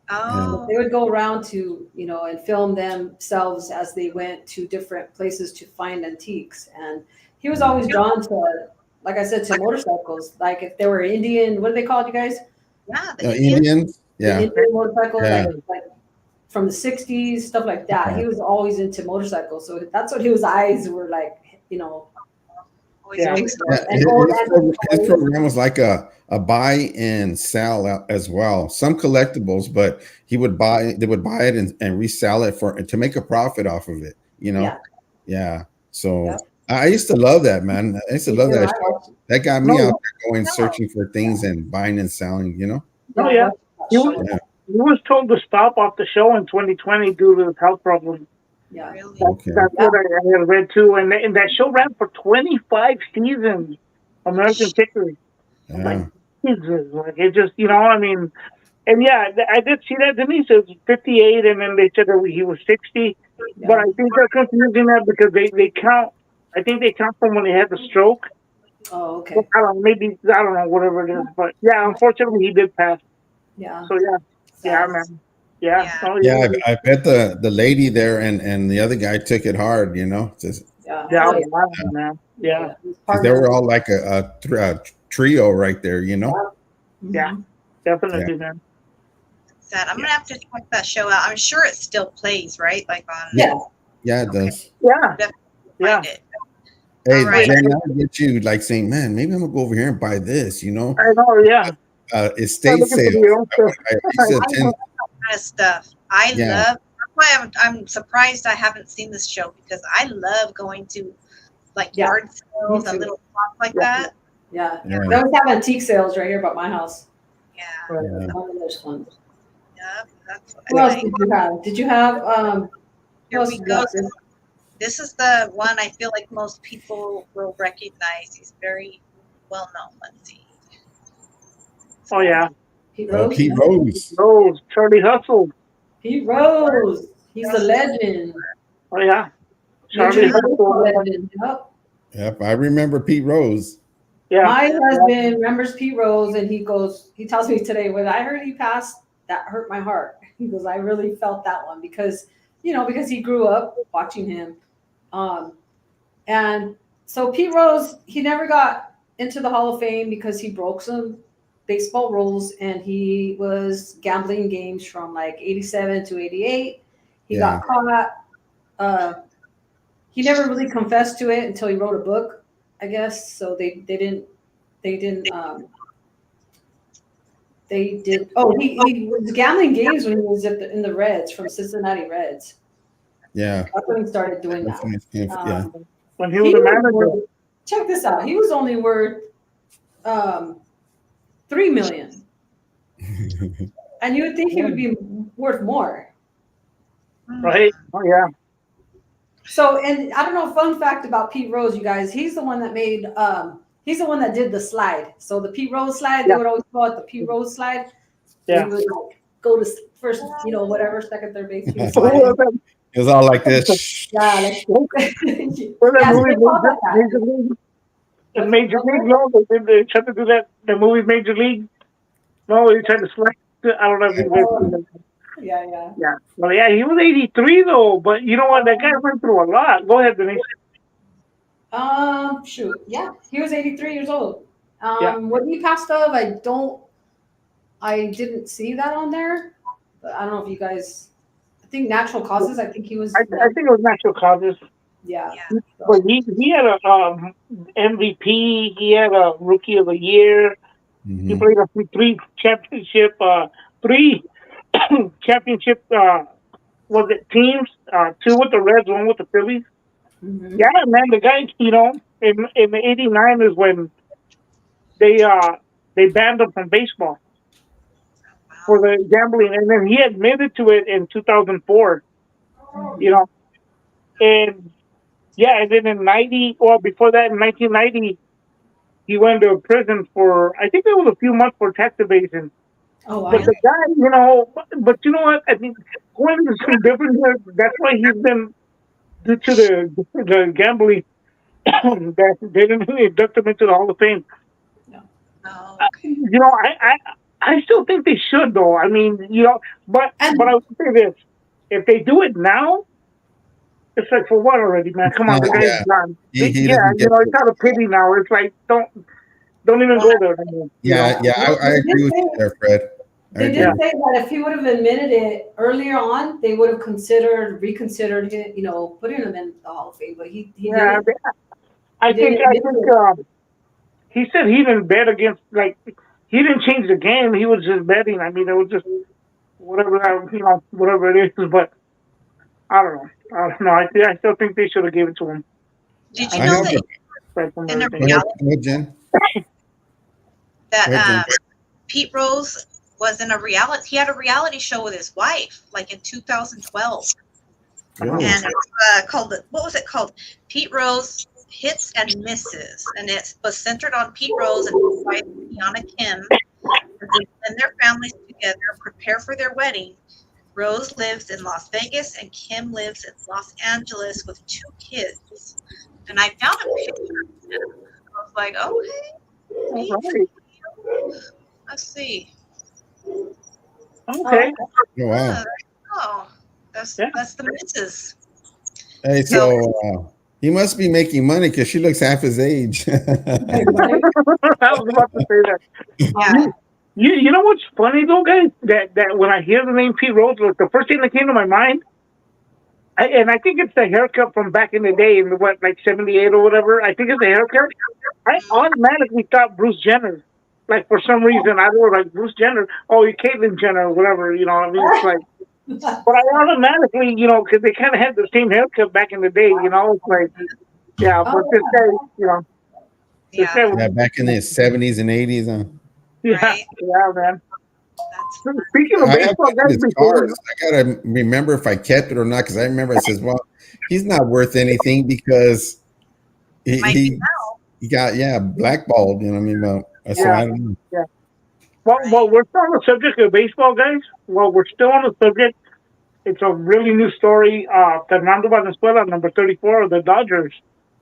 Speaker 1: Oh.
Speaker 4: They would go around to, and film themselves as they went to different places to find antiques. And he was always drawn to, like I said, to motorcycles. Like if they were Indian, what do they call it, you guys?
Speaker 1: Yeah, the
Speaker 2: Indians. Yeah.
Speaker 4: The Indian motorcycles,
Speaker 2: Yeah.
Speaker 4: like from the 60s, stuff like that. He was always into motorcycles. So that's what his eyes were like,
Speaker 1: always fixed
Speaker 2: Yeah, his program was like a buy and sell as well. Some collectibles, but they would buy it and resell it to make a profit off of it. Yeah. So I used to love that, man. I used to love that show. That got me out there going searching for things and buying and selling.
Speaker 3: Oh yeah. He was told to stop off the show in 2020 due to his health problems.
Speaker 4: Yeah.
Speaker 1: Really?
Speaker 3: That's what I had read too. And that show ran for 25 seasons. American Pickers.
Speaker 2: Yeah.
Speaker 3: Jesus, like it just, I mean, and I did see that. Denise was 58, and then they said that he was 60. Yeah. But I think they're confusing that because they count. I think they count from when he had the stroke.
Speaker 4: Oh, okay.
Speaker 3: I don't know, whatever it is. But unfortunately, he did pass.
Speaker 4: Yeah.
Speaker 3: So man. Yeah. Oh,
Speaker 2: yeah. I bet the lady there and the other guy took it hard. Just
Speaker 3: man. Yeah.
Speaker 2: They were all like a trio right there.
Speaker 3: Yeah, definitely, man.
Speaker 1: Sad. I'm gonna have to check that show out. I'm sure it still plays, right? Like on.
Speaker 2: Yeah, it does.
Speaker 3: Yeah.
Speaker 2: Hey, Jen, I'll get you like saying, man, maybe I'm gonna go over here and buy this.
Speaker 3: I know. Yeah.
Speaker 2: Estate sale.
Speaker 1: Kind of stuff. I love. That's why I'm surprised I haven't seen this show, because I love going to like yard sales and little spots like that.
Speaker 4: Yeah. They always have antique sales right here by my house.
Speaker 1: Yeah.
Speaker 4: There's one.
Speaker 1: Yep. That's what
Speaker 4: Who
Speaker 1: I
Speaker 4: else
Speaker 1: like.
Speaker 4: did you have? Did you have who
Speaker 1: Here
Speaker 4: else
Speaker 1: we
Speaker 4: did you
Speaker 1: go.
Speaker 4: have?
Speaker 1: So this is the one I feel like most people will recognize. He's very well known. Let's see.
Speaker 3: Oh yeah,
Speaker 4: Pete
Speaker 2: Oh,
Speaker 4: Rose?
Speaker 2: Pete Rose.
Speaker 3: Rose, Charlie Hustle.
Speaker 4: Pete Rose. He's a legend.
Speaker 3: Oh yeah,
Speaker 4: Major
Speaker 3: Charlie
Speaker 4: League Baseball
Speaker 3: Hustle.
Speaker 4: legend. Yep.
Speaker 2: Yep, I remember Pete Rose.
Speaker 3: Yeah,
Speaker 4: My husband remembers Pete Rose, and he tells me today, when I heard he passed, that hurt my heart. He goes, I really felt that one because he grew up watching him. And so Pete Rose, he never got into the Hall of Fame because he broke some baseball rules, and he was gambling games from like 87 to 88. He
Speaker 2: Yeah.
Speaker 4: got caught. He never really confessed to it until he wrote a book, I guess. So they did. Oh, he was gambling games when he was in the Reds, from Cincinnati Reds.
Speaker 2: Yeah.
Speaker 4: That's when he started doing that.
Speaker 2: Yeah.
Speaker 3: when he was a manager.
Speaker 4: Check this out. He was only worth $3 million, and you would think he would be worth more.
Speaker 3: Right? Oh yeah.
Speaker 4: So, and I don't know, fun fact about Pete Rose, you guys, he's the one that made he's the one that did the slide. So the Pete Rose slide, they would always call it the Pete Rose slide.
Speaker 3: Yeah.
Speaker 4: He would like go to first, whatever, second, third base.
Speaker 2: It was all like this.
Speaker 4: Yeah, like,
Speaker 3: Well, that
Speaker 4: yeah,
Speaker 3: movie,
Speaker 4: they call that that.
Speaker 3: Major League. The Major League, no, they tried to do that. The movie Major League. No, they tried to select. I don't know if you guys seen it.
Speaker 4: Yeah.
Speaker 3: Yeah. Well, yeah, he was 83 though, but you know what? That guy went through a lot. Go ahead, Denise.
Speaker 4: Shoot. Yeah, he was 83 years old.
Speaker 3: Yeah.
Speaker 4: What he passed of, I didn't see that on there, but I don't know if you guys, I think natural causes. I think he was.
Speaker 3: I think it was natural causes.
Speaker 4: Yeah.
Speaker 3: But he had a MVP. He had a Rookie of the Year. He played three championship was it teams? Two with the Reds, one with the Phillies.
Speaker 4: Mm-hmm.
Speaker 3: Yeah, man, the guy, in the '89 is when they banned him from baseball for the gambling, and then he admitted to it in 2004. And yeah, and then in before that in 1990, he went to prison for, I think it was a few months for tax evasion.
Speaker 4: Oh, wow.
Speaker 3: But the guy, but you know what? I think when there's some difference here, that's why he's been, due to the gambling, that they didn't really induct him into the Hall of Fame.
Speaker 1: Oh, okay.
Speaker 3: I still think they should, though. I mean, but I would say this: if they do it now, it's like, for what already, man? Come on, the guy's gone. It's out of pity now. It's like, don't even go there anymore.
Speaker 2: I agree with you there, Fred.
Speaker 4: They did say that if he would have admitted it earlier on, they would have reconsidered it, putting him in the Hall of Fame. But he didn't.
Speaker 3: I think he said he didn't bet against, like, he didn't change the game. He was just betting. I mean, it was just whatever it is. But I don't know. I still think they should have given it to him.
Speaker 1: Did you know that in a reality that Pete Rose was in he had a reality show with his wife, like in 2012. And it's called, what was it called? Pete Rose Hits and Misses. And it was centered on Pete Rose and his wife, Kiana Kim. As they and their families together prepare for their wedding. Rose lives in Las Vegas and Kim lives in Los Angeles with 2 kids. And I found a picture of him. I was like, okay. Let's see.
Speaker 3: Okay.
Speaker 2: Wow.
Speaker 1: That's the missus.
Speaker 2: Hey, so he must be making money because she looks half his age.
Speaker 3: I was about to say that.
Speaker 1: Yeah.
Speaker 3: You know what's funny though, guys? That when I hear the name Pete Rose, the first thing that came to my mind, I think it's the haircut from back in the day, in like 78 or whatever. I think it's the haircut. I automatically thought Bruce Jenner. Like, for some reason, I was like, Bruce Jenner. Oh, you're Caitlyn Jenner or whatever. You know what I mean? It's like, but I automatically, because they kind of had the same haircut back in the day. It's like, but this guy,
Speaker 2: Yeah, back in the 70s and 80s.
Speaker 3: Yeah, man.
Speaker 1: That's
Speaker 3: Speaking of
Speaker 2: I have
Speaker 3: baseball, guys,
Speaker 2: his
Speaker 3: before
Speaker 2: cards. I gotta remember if I kept it or not because I remember it says, "Well, he's not worth anything because he
Speaker 1: might be
Speaker 2: he, he got blackballed." You know what I mean? Well, I said,
Speaker 3: yeah,
Speaker 2: I don't know.
Speaker 3: yeah. Well, we're still on the subject of baseball, guys. Well, we're still on the subject. It's a really new story. Fernando Valenzuela, number 34 of the Dodgers,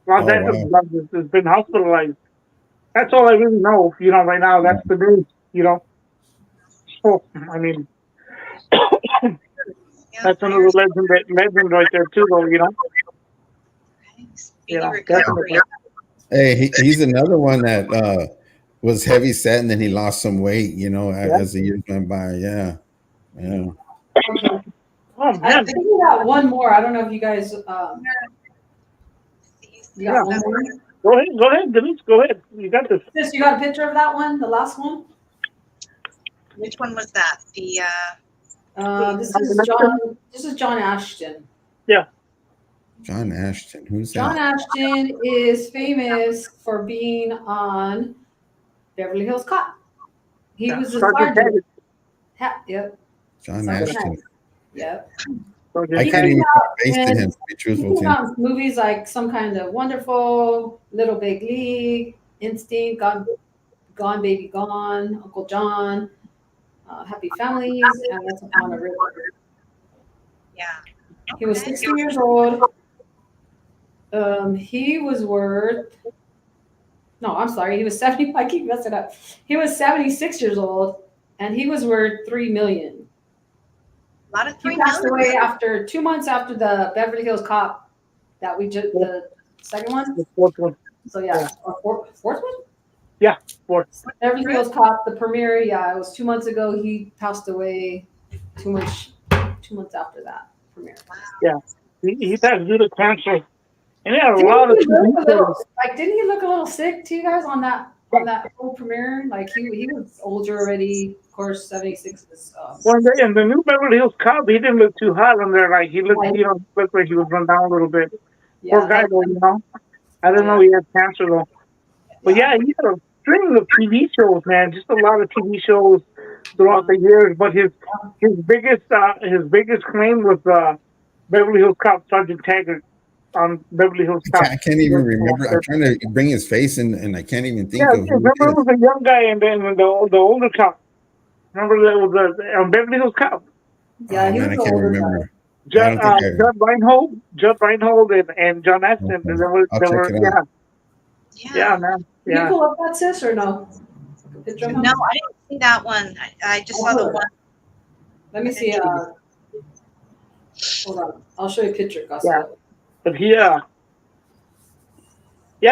Speaker 3: Los
Speaker 2: Oh
Speaker 3: Angeles
Speaker 2: wow.
Speaker 3: Dodgers, has been hospitalized. That's all I really know. Right now, that's the news. So I mean,
Speaker 1: yeah,
Speaker 3: that's another legend right there too, though.
Speaker 1: speedy
Speaker 3: Definitely.
Speaker 1: recovery.
Speaker 2: Hey, he's another one that was heavy set and then he lost some weight. As the years went by. Yeah, yeah.
Speaker 3: Oh
Speaker 4: I
Speaker 3: man,
Speaker 4: think we got one more. I don't know if you guys, you
Speaker 3: Yeah.
Speaker 4: got one more?
Speaker 3: go ahead, Denise. Go ahead. You got this.
Speaker 4: Sis, you got a picture of that one, the last one?
Speaker 1: Which one was that? The
Speaker 4: This is John Ashton.
Speaker 3: Yeah.
Speaker 2: John Ashton. Who's
Speaker 4: John
Speaker 2: that?
Speaker 4: Ashton is famous for being on Beverly Hills Cop. He was the
Speaker 3: Sergeant
Speaker 4: sergeant.
Speaker 3: Taggart.
Speaker 4: Yep.
Speaker 2: John
Speaker 4: Sergeant
Speaker 2: Ashton.
Speaker 4: Taggart. Yep.
Speaker 2: I
Speaker 4: He
Speaker 2: can't
Speaker 4: came
Speaker 2: even
Speaker 4: out
Speaker 2: put a face to
Speaker 4: and
Speaker 2: him, to be
Speaker 4: He
Speaker 2: truthful to
Speaker 4: came
Speaker 2: you.
Speaker 4: out in movies like Some Kind of Wonderful, Little Big League, Instinct, Gone Baby Gone, Uncle John, Happy Families, and Once Upon a River.
Speaker 1: yeah.
Speaker 4: He was
Speaker 1: Okay.
Speaker 4: 60 years old. He was worth, no, I'm sorry, he was 70, I keep messing up. He was 76 years old, and he was worth $3 million.
Speaker 1: A lot of
Speaker 4: He
Speaker 1: 3
Speaker 4: passed
Speaker 1: million.
Speaker 4: away after 2 months after the Beverly Hills Cop that we just, the second one.
Speaker 3: The fourth one.
Speaker 4: So yeah, or fourth one?
Speaker 3: Yeah, fourth.
Speaker 4: Beverly Hills Cop, the premiere, yeah, it was 2 months ago. He passed away 2 months after that premiere.
Speaker 3: He passed due to cancer. And he had a
Speaker 4: Didn't
Speaker 3: lot of
Speaker 4: he look a little
Speaker 3: shows.
Speaker 4: didn't he look a little sick to you guys on that whole premiere? Like he was older already, of course, 76 is
Speaker 3: One day in the new Beverly Hills Cop, he didn't look too hot on there. Like he looked,
Speaker 4: Right.
Speaker 3: looked like he was run down a little bit.
Speaker 4: yeah,
Speaker 3: Poor guy,
Speaker 4: that-
Speaker 3: though. I didn't know he had cancer though. But yeah, he had a string of TV shows, man. Just a lot of TV shows throughout the years. But his biggest claim was Beverly Hills Cop Sergeant Taggart on Beverly Hills Cop.
Speaker 2: I can't even remember. I'm trying to bring his face in, and I can't even think
Speaker 3: Yeah,
Speaker 2: of who
Speaker 3: remember
Speaker 2: it
Speaker 3: it was a young guy and then the older cop. Remember that was on Beverly Hills Cop.
Speaker 4: Yeah,
Speaker 2: Oh
Speaker 4: he
Speaker 2: man, I
Speaker 4: was
Speaker 2: can't
Speaker 4: older
Speaker 2: remember.
Speaker 3: Judd Reinhold, and John Ashton.
Speaker 2: Okay.
Speaker 3: They
Speaker 2: I'll
Speaker 3: were
Speaker 2: check it out.
Speaker 3: yeah, man.
Speaker 4: Can you
Speaker 3: Yeah.
Speaker 4: pull up that, sis, or no? Picture of him?
Speaker 1: No, I didn't see that one. I just saw the one.
Speaker 4: Let me see. Hold on. I'll show you a picture, Gus.
Speaker 3: Yeah. But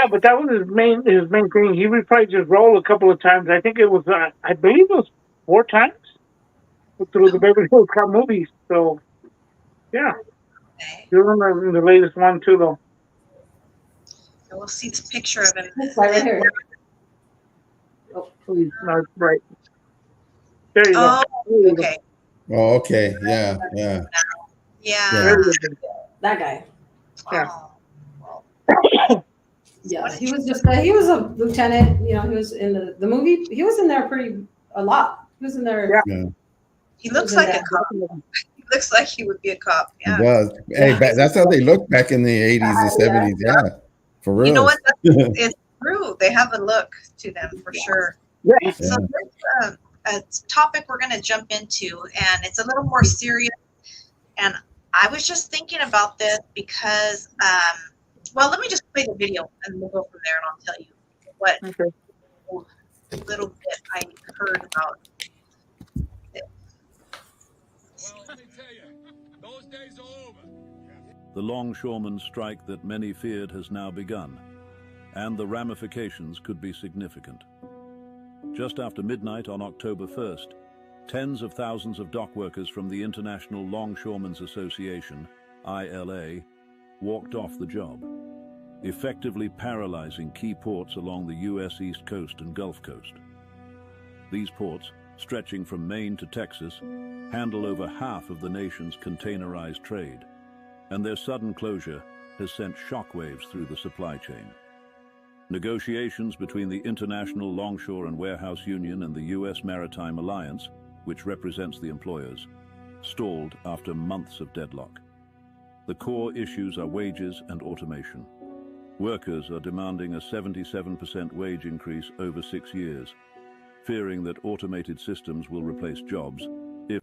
Speaker 3: but that was his main thing. He would probably just roll a couple of times. I think it was I believe it was 4 times through the Beverly Hills Cop movies. So yeah.
Speaker 1: Okay.
Speaker 3: He was in the latest one too though.
Speaker 1: So we'll see this picture of him.
Speaker 4: This guy right here.
Speaker 3: Oh, please, no, right. There you
Speaker 1: Oh,
Speaker 3: go.
Speaker 1: okay.
Speaker 2: Oh, okay. Yeah.
Speaker 1: Yeah.
Speaker 3: There you go.
Speaker 4: That guy.
Speaker 3: Yeah.
Speaker 1: Oh,
Speaker 4: Yeah, he was a lieutenant. He was in the movie. He was in there a lot. He was in there.
Speaker 3: Yeah.
Speaker 2: Yeah.
Speaker 1: he looks like a cop. He looks like he would be a cop.
Speaker 2: It
Speaker 1: Yeah.
Speaker 2: does. Hey, that's how they looked back in the 80s and 70s. Yeah. For real.
Speaker 1: You know what? It's true. They have a look to them for sure.
Speaker 3: Yeah.
Speaker 1: So there's a topic we're going to jump into, and it's a little more serious. And I was just thinking about this because, well, let me just play the video and we'll go from there, and I'll tell you what little bit I heard about it.
Speaker 5: Well, let me tell you, those days are over.
Speaker 6: The longshoremen's strike that many feared has now begun, and the ramifications could be significant. Just after midnight on October 1st, tens of thousands of dock workers from the International Longshoremen's Association, ILA, walked off the job, effectively paralyzing key ports along the U.S. East Coast and Gulf Coast. These ports, stretching from Maine to Texas, handle over half of the nation's containerized trade, and their sudden closure has sent shockwaves through the supply chain. Negotiations between the International Longshore and Warehouse Union and the U.S. Maritime Alliance which represents the employers, stalled after months of deadlock. The core issues are wages and automation. Workers are demanding a 77% wage increase over 6 years, fearing that automated systems will replace jobs if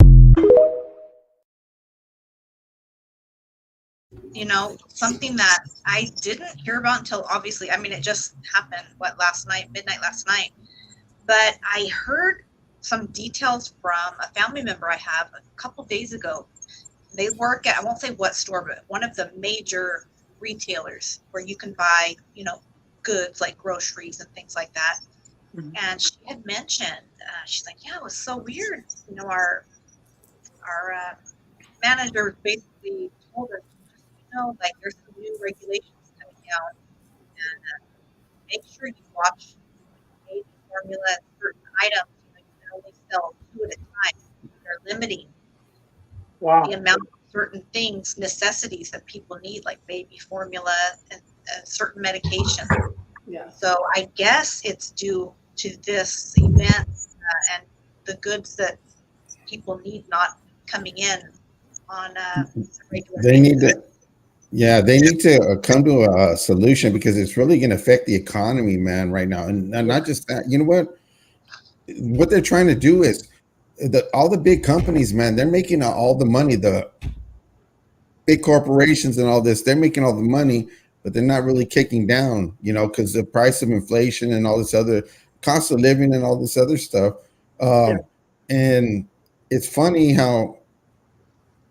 Speaker 1: something that I didn't hear about until obviously, I mean, it just happened, midnight last night. But I heard some details from a family member I have a couple days ago. They work at, I won't say what store, but one of the major retailers where you can buy, goods like groceries and things like that.
Speaker 3: Mhm.
Speaker 1: And she had mentioned, she's like, yeah, it was so weird. Our manager basically told her, like there's some new regulations coming out, and make sure you watch baby formula and certain items. You can only sell 2 at a time. They're limiting
Speaker 3: Wow.
Speaker 1: the amount of certain things, necessities that people need, like baby formula and certain medications.
Speaker 4: Yeah.
Speaker 1: So I guess it's due to this event and the goods that people need not coming in on a regular
Speaker 2: They need
Speaker 1: basis.
Speaker 2: to, yeah, they need to come to a solution because it's really going to affect the economy, man, right now. And not just that, you know what they're trying to do is all the big companies, man, they're making all the money. The big corporations and all this, they're making all the money, but they're not really kicking down, because the price of inflation and all this other cost of living and all this other stuff.
Speaker 3: Yeah.
Speaker 2: And it's funny how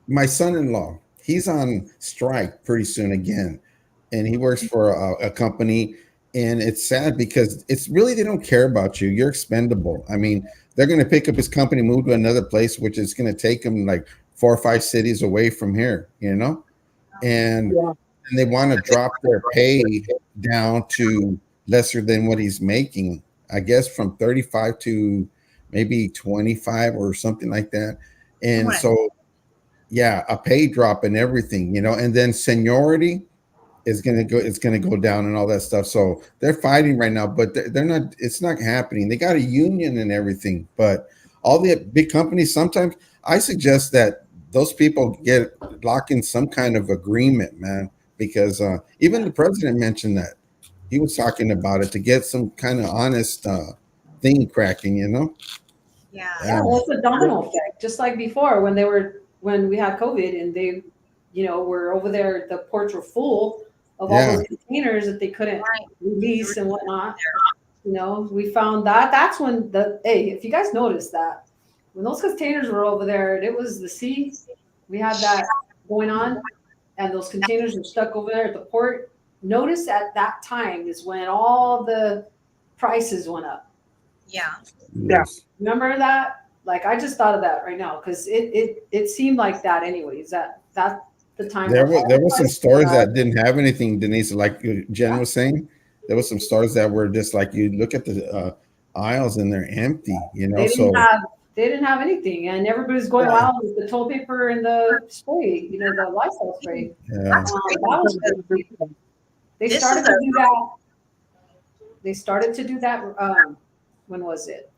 Speaker 2: my son-in-law, he's on strike pretty soon again, and he works for a company. And it's sad because it's really, they don't care about you. You're expendable. I mean, they're going to pick up his company, move to another place, which is going to take him like 4 or 5 cities away from here, and
Speaker 3: Yeah.
Speaker 2: and they want to drop their pay down to lesser than what he's making, I guess from 35 to maybe 25 or something like that. And
Speaker 1: Right.
Speaker 2: so, yeah, a pay drop and everything, and then seniority is going to go down and all that stuff. So they're fighting right now, but they're not, it's not happening. They got a union and everything, but all the big companies, sometimes I suggest that those people lock in some kind of agreement, man, because even the president mentioned that. He was talking about it to get some kind of honest thing cracking,
Speaker 1: Yeah.
Speaker 4: Yeah, well, it's a domino effect, just like before when we had COVID and they, were over there, the ports were full of all
Speaker 2: Yeah.
Speaker 4: those containers that they couldn't
Speaker 1: Right.
Speaker 4: release and whatnot. We found that's when if you guys noticed that when those containers were over there, it was the sea. We had that going on, and those containers were stuck over there at the port. Notice at that time is when all the prices went up.
Speaker 1: Yeah.
Speaker 2: Yes.
Speaker 4: Remember that? Like, I just thought of that right now because it seemed like that anyways. That's the time.
Speaker 2: There were some stores that didn't have anything, Denise, like Jen was saying. There were some stores that were just like, you look at the aisles and they're empty,
Speaker 4: They didn't have anything, and everybody's going wild with the toilet paper and the spray, the Lysol spray.
Speaker 2: yeah.
Speaker 4: They
Speaker 1: This
Speaker 4: started
Speaker 1: is
Speaker 4: to do that. They started to do that. When was it?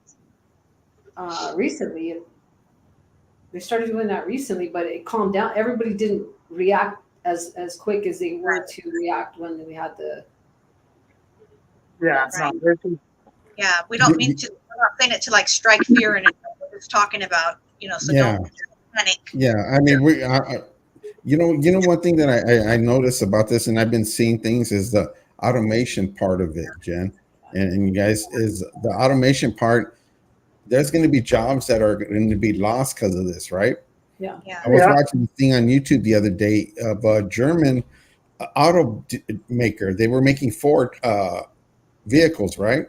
Speaker 4: Recently. They started doing that recently, but it calmed down. Everybody didn't react as quick as they were to react when we had the.
Speaker 3: Yeah.
Speaker 1: Right.
Speaker 3: No,
Speaker 1: Yeah. We don't mean to, we're not saying it to like strike fear and we're just talking about, so
Speaker 2: Yeah.
Speaker 1: don't panic.
Speaker 2: Yeah, I mean, one thing that I notice about this, and I've been seeing things, is the automation part of it, Jen, and you guys, is the automation part. There's going to be jobs that are going to be lost because of this, right?
Speaker 4: Yeah.
Speaker 1: Yeah.
Speaker 2: I was watching a thing on YouTube the other day of a German auto maker. They were making Ford vehicles, right?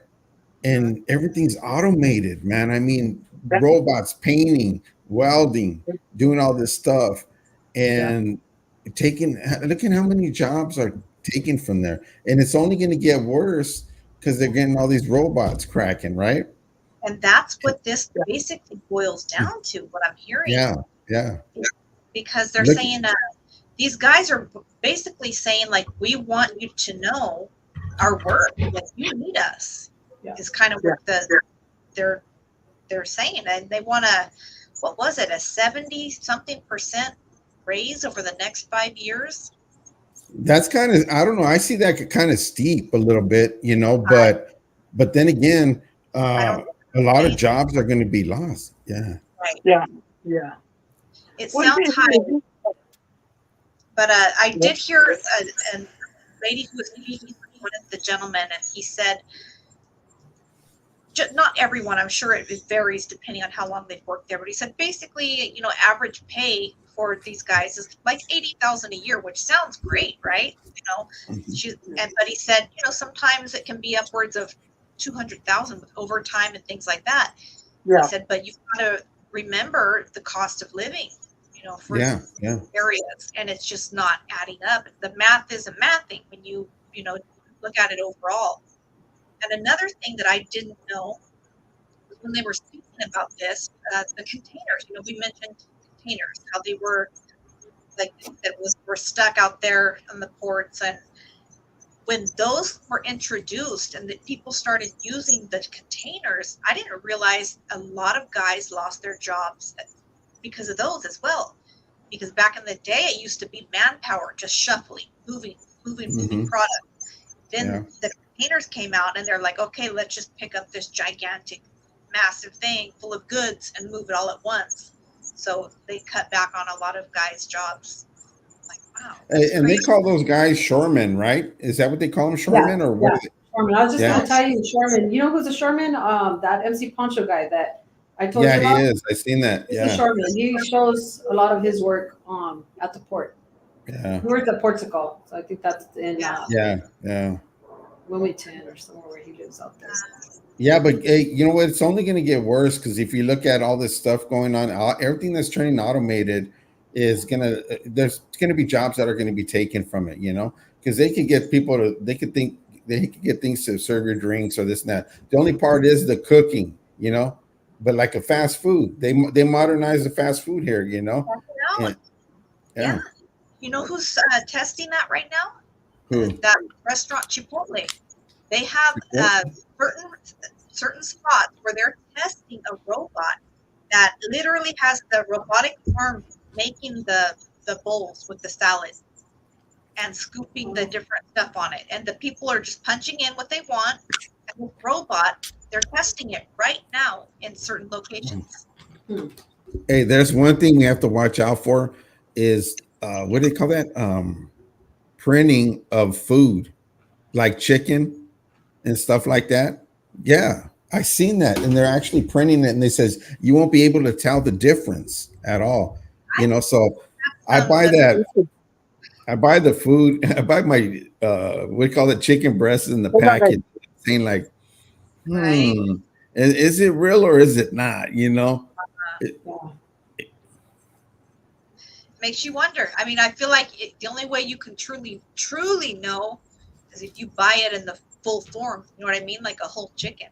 Speaker 2: And everything's automated, man. I mean, robots painting, welding, doing all this stuff, and look at how many jobs are taken from there. And it's only going to get worse because they're getting all these robots cracking, right?
Speaker 1: And that's what this basically boils down to, what I'm hearing.
Speaker 2: Yeah.
Speaker 1: Because they're saying these guys are basically saying, like, we want you to know our work, like you need us.
Speaker 4: Yeah.
Speaker 1: Is kind of what they're saying, and they want to what was it, a 70-something% raise over the next 5 years?
Speaker 2: That's kind of, I don't know. I see that kind of steep a little bit, but then again,
Speaker 1: I don't
Speaker 2: a lot of
Speaker 1: know.
Speaker 2: jobs are going to be lost. Yeah.
Speaker 1: Right.
Speaker 3: Yeah.
Speaker 1: It
Speaker 3: Well,
Speaker 1: sounds high, but I
Speaker 3: Yeah.
Speaker 1: did hear a lady who was speaking, one of the gentlemen, and he said, not everyone, I'm sure it varies depending on how long they've worked there, but he said basically, average pay for these guys is like 80,000 a year, which sounds great, right? But he said, sometimes it can be upwards of 200,000 with overtime and things like that.
Speaker 3: Yeah.
Speaker 1: He said, but you've got to remember the cost of living, for
Speaker 2: Yeah.
Speaker 1: areas, and it's just not adding up. The math isn't mathing when you look at it overall. And another thing that I didn't know was when they were speaking about this, the containers. We mentioned containers, how they were like that were stuck out there on the ports, and when those were introduced and that people started using the containers, I didn't realize a lot of guys lost their jobs because of those as well. Because back in the day, it used to be manpower just shuffling, moving product. Then the containers came out and they're like, okay, let's just pick up this gigantic, massive thing full of goods and move it all at once. So they cut back on a lot of guys' jobs. Like, wow.
Speaker 2: And they call those guys shoremen, right? Is that what they call them, shoremen, or what?
Speaker 4: Yeah. Sherman. I was just gonna tell you, Sherman. You know who's a Sherman? That MC Poncho guy that I told you about.
Speaker 2: Yeah, he is. I've seen that.
Speaker 4: He's a Sherman. He shows a lot of his work at the port.
Speaker 2: Yeah.
Speaker 4: He works at Portugal, so I think that's in Wilmington or somewhere where he lives out there.
Speaker 2: Yeah, but hey, you know what? It's only going to get worse because if you look at all this stuff going on, everything that's turning automated is there's going to be jobs that are going to be taken from it, because they could get people to, they could get things to serve your drinks or this and that. The only part is the cooking, but like a fast food, they modernize the fast food here,
Speaker 1: Yeah. You know who's testing that right now?
Speaker 2: Who?
Speaker 1: That restaurant Chipotle. They have certain spots where they're testing a robot that literally has the robotic arm making the bowls with the salad and scooping the different stuff on it. And the people are just punching in what they want. And the robot, they're testing it right now in certain locations.
Speaker 2: Hey, there's one thing we have to watch out for is what do they call that? Printing of food, like chicken and stuff like that. Yeah, I seen that, and they're actually printing it, and they says you won't be able to tell the difference at all. So I buy that. I buy the food. I buy my what do you call it, chicken breasts in the packet, saying like, is it real or is it not?
Speaker 1: Makes you wonder. I mean, I feel like the only way you can truly know is if you buy it in the full form. You know what I mean? Like a whole chicken.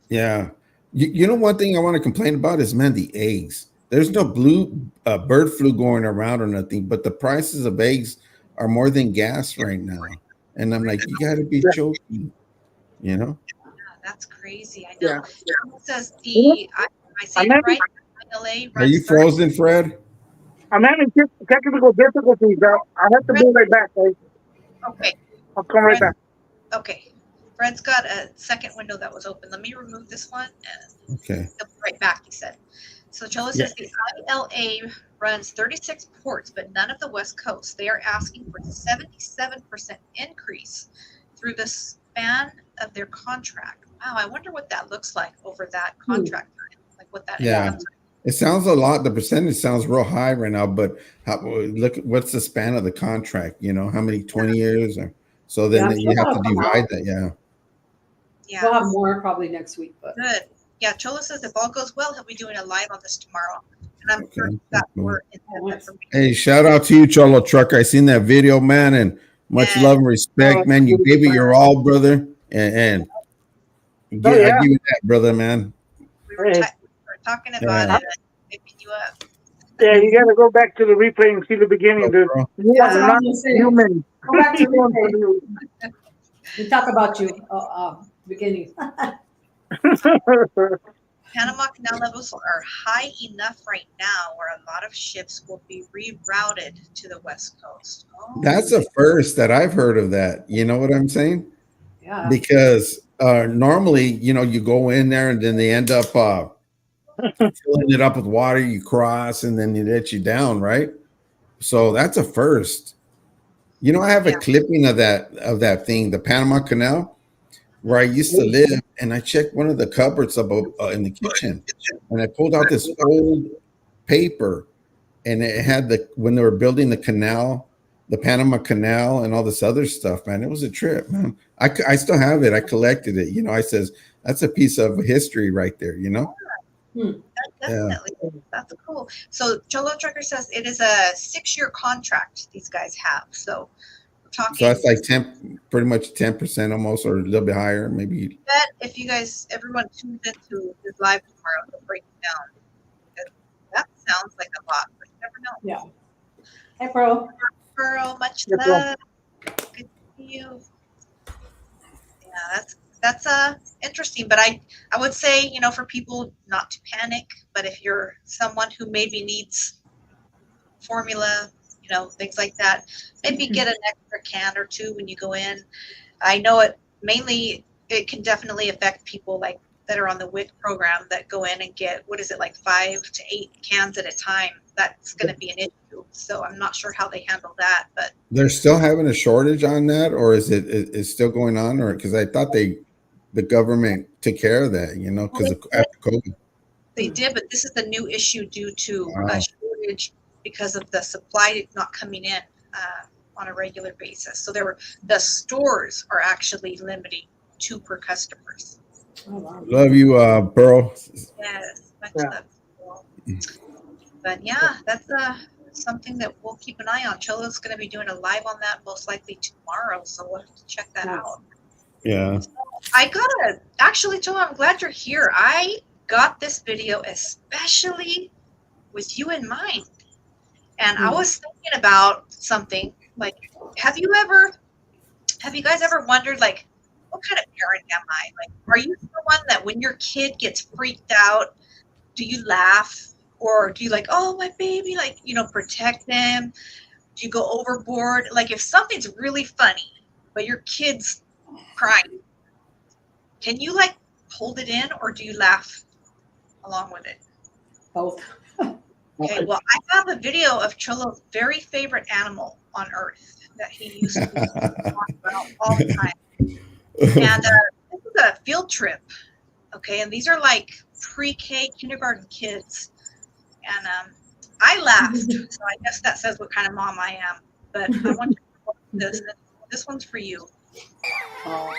Speaker 2: Yeah. One thing I want to complain about is, man, the eggs. There's no bird flu going around or nothing, but the prices of eggs are more than gas right now. And I'm like, you got to be joking,
Speaker 1: Yeah, that's crazy. I know. It says I say it right. LA
Speaker 2: are you frozen, Fred?
Speaker 3: I'm having technical difficulties. I have to be right back, guys.
Speaker 1: Okay.
Speaker 3: I'll come right back.
Speaker 1: Okay. Fred's got a second window that was open. Let me remove this one. And
Speaker 2: okay.
Speaker 1: He'll be right back, he said. So Jola says the ILA runs 36 ports, but none of the West Coast. They are asking for 77% increase through the span of their contract. Wow, I wonder what that looks like over that contract time. Like what that
Speaker 2: is. It sounds a lot. The percentage sounds real high right now, but look, what's the span of the contract? How many 20 years? So then you have to divide that.
Speaker 1: Yeah.
Speaker 4: We'll have more probably next week. But
Speaker 1: good. Yeah, Chola says if all goes well, he'll be doing a live on this tomorrow. And I'm sure that we're in that.
Speaker 2: Hey, shout out to you, Cholo Trucker. I seen that video, man, and much love and respect, man. You gave it your all, brother, and I give you that, brother, man.
Speaker 1: We were talking about it. Picking you up.
Speaker 3: Yeah, you got to go back to the replay and see the beginning. Human.
Speaker 4: Go back to replay. We talk about you beginning.
Speaker 1: Panama Canal levels are high enough right now where a lot of ships will be rerouted to the West Coast. Oh,
Speaker 2: That's the first that I've heard of that. You know what I'm saying?
Speaker 4: Yeah.
Speaker 2: Because normally, you go in there and then they end up filling it up with water. You cross and then they let you down, right? So that's a first. I have a
Speaker 1: yeah.
Speaker 2: clipping of that thing, the Panama Canal, where I used to live, and I checked one of the cupboards up in the kitchen, and I pulled out this old paper, and it had when they were building the canal, the Panama Canal, and all this other stuff. Man, it was a trip, man. I still have it. I collected it. I says that's a piece of history right there.
Speaker 1: Definitely. Yeah. That's cool. So Cholo Trucker says it is a 6-year contract these guys have. So we're talking.
Speaker 2: So that's like pretty much 10% almost, or a little bit higher, maybe.
Speaker 1: Bet if everyone tunes into this live tomorrow, they'll break it down. That sounds like a lot, but you never know.
Speaker 4: Yeah. Hey, Pearl.
Speaker 1: Pearl, much love. Good to see you. Yeah, that's interesting, but I would say, for people not to panic, but if you're someone who maybe needs formula, things like that, maybe get an extra can or two when you go in. I know it can definitely affect people like that are on the WIC program that go in and get, what is it, like 5 to 8 cans at a time. That's going to be an issue. So I'm not sure how they handle that, but
Speaker 2: they're still having a shortage on that, or is it still going on, or because I thought the government took care of that, because after COVID.
Speaker 1: They did, but this is the new issue due to a shortage because of the supply not coming in on a regular basis. So the stores are actually limiting 2 per customers.
Speaker 4: Oh, wow.
Speaker 2: Love you, Pearl.
Speaker 1: Yes, much love. But yeah, that's something that we'll keep an eye on. Cholo's going to be doing a live on that most likely tomorrow, so we'll have to check that out.
Speaker 2: Yeah.
Speaker 1: Actually, Cholo, I'm glad you're here. I got this video especially with you in mind. And I was thinking about something like, have you guys ever wondered, like, what kind of parent am I? Like, are you the one that when your kid gets freaked out, do you laugh? Or do you like, oh, my baby, like, protect them? Do you go overboard? Like, if something's really funny, but your kid's crying, can you like hold it in, or do you laugh along with it?
Speaker 4: Both.
Speaker 1: Okay, well, I have a video of Cholo's very favorite animal on earth that he used to talk about all the time. And this is a field trip, okay? And these are like pre-K kindergarten kids. And I laughed, so I guess that says what kind of mom I am. But I want you to watch this. This one's for you.
Speaker 4: Oh.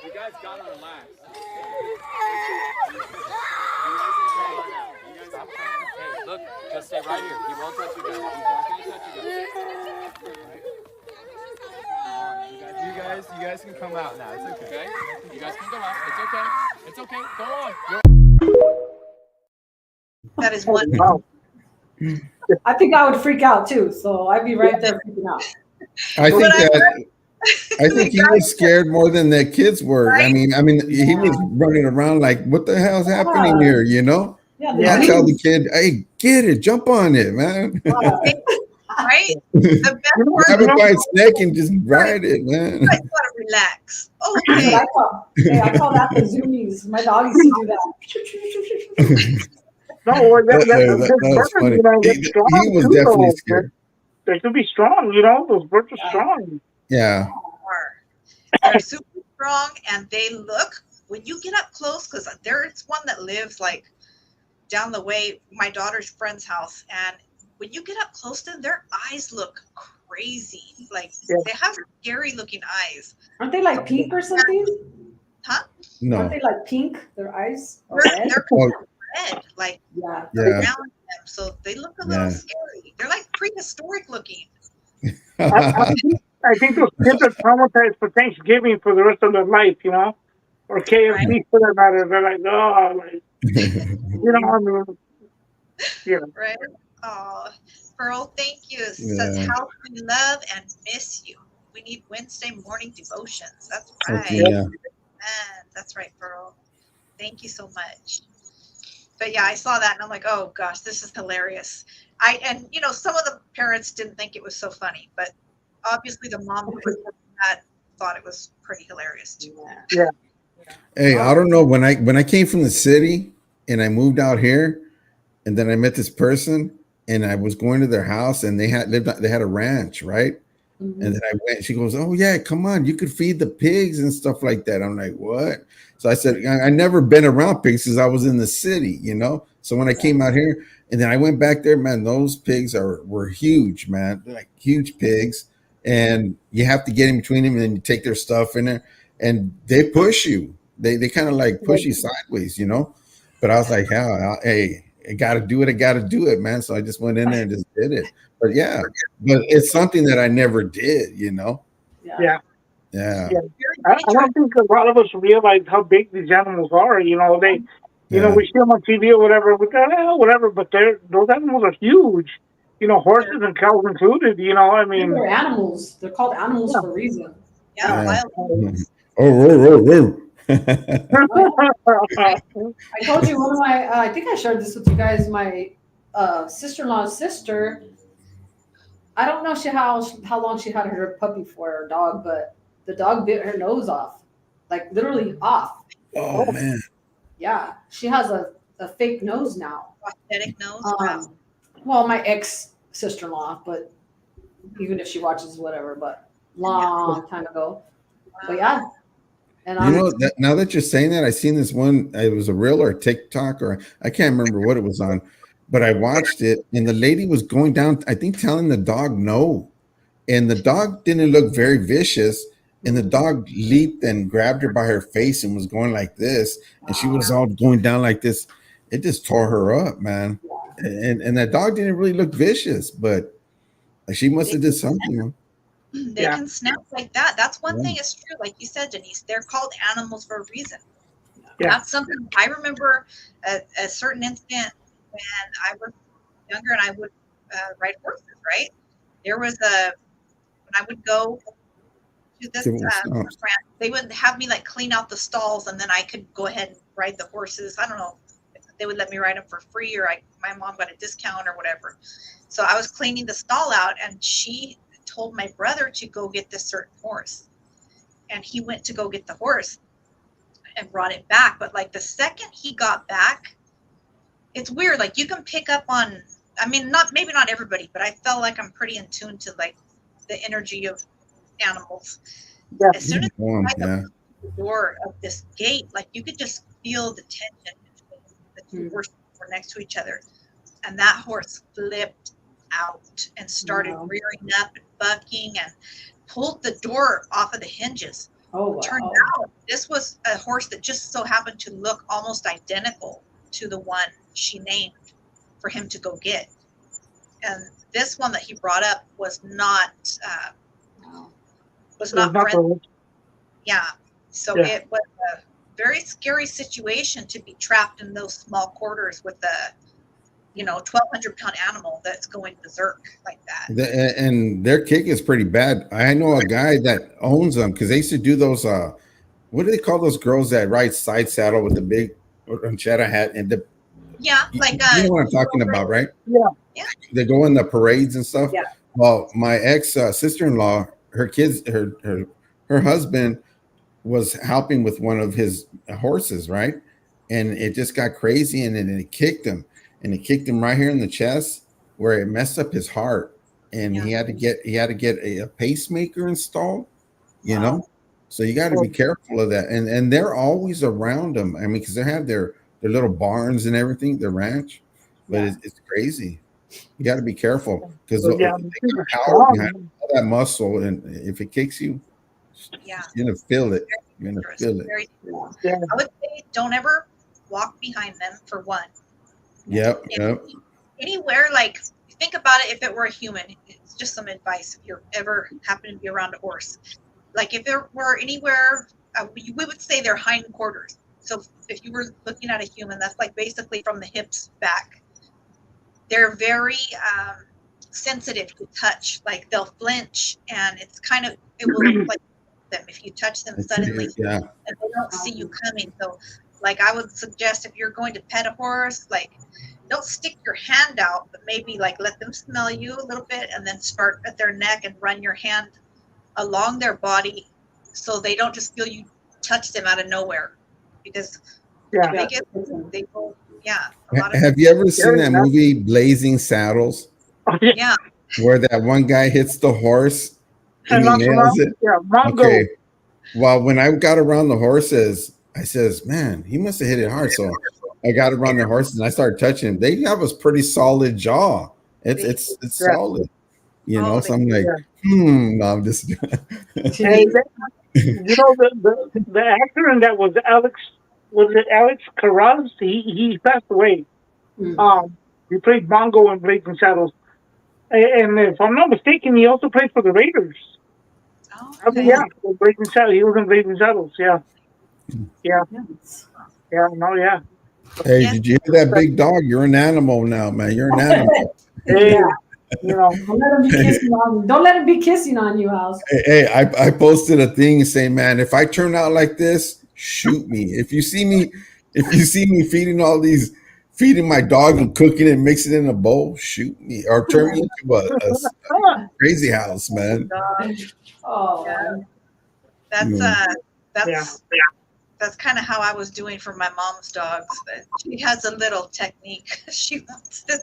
Speaker 5: You guys gotta relax. Hey, look, just stay right here. He won't touch you guys. He's not gonna touch you guys. You guys can come out now. It's okay. You guys can go out. It's okay. It's okay. Go on.
Speaker 1: That is one.
Speaker 3: Wow.
Speaker 4: I think I would freak out too, so I'd be right there freaking out.
Speaker 2: I think he was scared more than the kids were. Right? I mean, he was running around like, "What the hell's happening here?"
Speaker 4: Yeah.
Speaker 2: I tell the kid, "Hey, get it, jump on it, man."
Speaker 1: Right? The best
Speaker 2: grab it by its neck and just ride it, man.
Speaker 1: You guys gotta relax. Okay.
Speaker 4: I call that the zoomies. My dog used to do that.
Speaker 3: No,
Speaker 2: that was funny. He was definitely scared.
Speaker 3: They could be strong, those birds are strong.
Speaker 2: Yeah.
Speaker 1: They're super strong, and they look, when you get up close, because there's one that lives like down the way, my daughter's friend's house, and when you get up close to them, their eyes look crazy. Like they have scary looking eyes.
Speaker 4: Aren't they like pink or something?
Speaker 1: Huh?
Speaker 2: No.
Speaker 4: Aren't they like pink? Their eyes?
Speaker 1: They're red, like around them, so they look a little scary. They're like prehistoric looking.
Speaker 3: I think those kids are traumatized for Thanksgiving for the rest of their life, or KFC for that matter. They're like, oh, like, Yeah.
Speaker 1: Right? Oh, Pearl, thank you. It says,
Speaker 2: Yeah.
Speaker 1: how we love and miss you. We need Wednesday morning devotions. That's
Speaker 2: Okay.
Speaker 1: right.
Speaker 3: Yep.
Speaker 2: Yeah.
Speaker 1: Man, that's right, Pearl. Thank you so much. But yeah, I saw that and I'm like, oh gosh, this is hilarious. And some of the parents didn't think it was so funny, but obviously the mom who was that thought it was pretty hilarious too.
Speaker 3: Yeah.
Speaker 2: Hey, I don't know when I came from the city and I moved out here, and then I met this person, and I was going to their house, and they had a ranch, right? And then I went. She goes, "Oh yeah, come on, you could feed the pigs and stuff like that." I'm like, "What?" So I said, "I never been around pigs because I was in the city, you know." So when I came out here, and then I went back there, man, those pigs were huge, man. They're like huge pigs, and you have to get in between them, and then you take their stuff in there, and they push you. They kind of like push you sideways, you know. But I was like, "Hell, hey, I got to do it. I got to do it, man." So I just went in there and just did it. But yeah, but it's something that I never did, you know?
Speaker 3: Yeah.
Speaker 2: Yeah.
Speaker 3: Yeah. I don't think a lot of us realize how big these animals are. You know,
Speaker 2: Yeah.
Speaker 3: we see them on TV or whatever. We go, whatever, but those animals are huge. You know, horses and cows included. You know, I mean,
Speaker 4: They're animals. They're called animals
Speaker 3: yeah.
Speaker 4: for a reason.
Speaker 1: Yeah,
Speaker 2: Yeah.
Speaker 1: wild.
Speaker 2: Oh.
Speaker 4: I told you one of my. I think I shared this with you guys. My sister-in-law's sister. I don't know how long she had her puppy for her dog, but the dog bit her nose off, like literally off.
Speaker 2: Oh man.
Speaker 4: Yeah, she has a fake nose now.
Speaker 1: Prosthetic nose.
Speaker 4: Well, my ex sister-in-law, but even if she watches whatever, but long time ago. But yeah, and
Speaker 2: You know, now that you're saying that, I seen this one. It was a reel or a TikTok, or I can't remember what it was on, but I watched it, and the lady was going down, I think, telling the dog no, and the dog didn't look very vicious, and the dog leaped and grabbed her by her face and was going like this, and she was all going down like this. It just tore her up, man. And that dog didn't really look vicious, but she must have did something.
Speaker 1: They can snap like that. That's one
Speaker 2: Yeah.
Speaker 1: thing is true. Like you said, Denise, they're called animals for a reason.
Speaker 3: Yeah.
Speaker 1: That's something I remember a certain incident when I was younger and I would ride horses, right? There was when I would go to this ranch, they would have me like clean out the stalls and then I could go ahead and ride the horses. I don't know if they would let me ride them for free or my mom got a discount or whatever. So I was cleaning the stall out and she told my brother to go get this certain horse. And he went to go get the horse and brought it back. But like the second he got back, it's weird. Like you can pick up on, I mean, maybe not everybody, but I felt like I'm pretty in tune to like the energy of animals.
Speaker 3: Yeah.
Speaker 1: As soon as
Speaker 2: Yeah.
Speaker 1: the door of this gate, like you could just feel the tension between the two horses were next to each other. And that horse flipped out and started rearing up and bucking and pulled the door off of the hinges.
Speaker 4: Oh, wow.
Speaker 1: Turned out this was a horse that just so happened to look almost identical to the one she named for him to go get. And this one that he brought up was not friendly. Yeah. So it was a very scary situation to be trapped in those small quarters with a 1,200-pound animal that's going berserk like that.
Speaker 2: And their kick is pretty bad. I know a guy that owns them because they used to do those. What do they call those girls that ride side saddle with the big ranchera hat and the?
Speaker 1: Yeah, like
Speaker 2: you know what I'm talking about, right?
Speaker 3: Yeah.
Speaker 2: They go in the parades and stuff.
Speaker 4: Yeah.
Speaker 2: Well, my ex sister-in-law, her kids, her husband was helping with one of his horses, right? And it just got crazy, and then it kicked him. And it kicked him right here in the chest where it messed up his heart. And he had to get a pacemaker installed, you know? So you got to be careful of that. And they're always around them. I mean, because they have their little barns and everything, their ranch, but it's crazy. You got to be careful because power behind all that muscle, and if it kicks you, you're gonna feel it. You're gonna feel it.
Speaker 1: I would say don't ever walk behind them for one.
Speaker 2: Yep.
Speaker 1: Anywhere, like think about it. If it were a human, it's just some advice. If you're ever happen to be around a horse, like if there were anywhere, we would say their hindquarters. So if you were looking at a human, that's like basically from the hips back. they're very sensitive to touch. Like they'll flinch, and it's kind of it will like them if you touch them suddenly,
Speaker 2: Yeah.
Speaker 1: and they don't see you coming. So, like I would suggest if you're going to pet a horse, like don't stick your hand out, but maybe like let them smell you a little bit, and then start at their neck and run your hand along their body, so they don't just feel you touch them out of nowhere, because
Speaker 3: Yeah.
Speaker 1: they get they go a lot of
Speaker 2: Have you ever seen that movie Blazing Saddles,
Speaker 3: Oh, yeah.
Speaker 1: yeah.
Speaker 2: where that one guy hits the horse and he
Speaker 3: knocks him
Speaker 2: nails
Speaker 3: out.
Speaker 2: it?
Speaker 3: Yeah, Mongo.
Speaker 2: Okay. Well, when I got around the horses, I says, man, he must have hit it hard. So I got around the horses and I started touching them. They have a pretty solid jaw. It's
Speaker 3: Yeah.
Speaker 2: solid, you know. So I'm like,
Speaker 3: Yeah.
Speaker 2: no, I'm just.
Speaker 3: Hey, you know the actor in that was Alex Carraz? He passed away. He played Bongo in Blazing Saddles, and if I'm not mistaken, he also played for the Raiders.
Speaker 1: Oh,
Speaker 3: I mean,
Speaker 1: okay.
Speaker 3: yeah, Blazing Saddles. He was in Blazing Saddles. Yeah, yeah, yeah. No, yeah.
Speaker 2: Hey,
Speaker 1: Yeah.
Speaker 2: did you hear that big dog? You're an animal now, man. You're an animal.
Speaker 3: Hey,
Speaker 4: Yeah.
Speaker 3: you know.
Speaker 4: Don't let him be kissing on you. Don't let him be kissing on you, House.
Speaker 2: Hey, I posted a thing saying, man, if I turn out like this, shoot me. If you see me feeding my dog and cooking and mixing it in a bowl, shoot me or turn me into a crazy house, man.
Speaker 4: Oh,
Speaker 1: Yeah.
Speaker 2: Yeah.
Speaker 1: That's kind of how I was doing for my mom's dogs. But she has a little technique. She wants to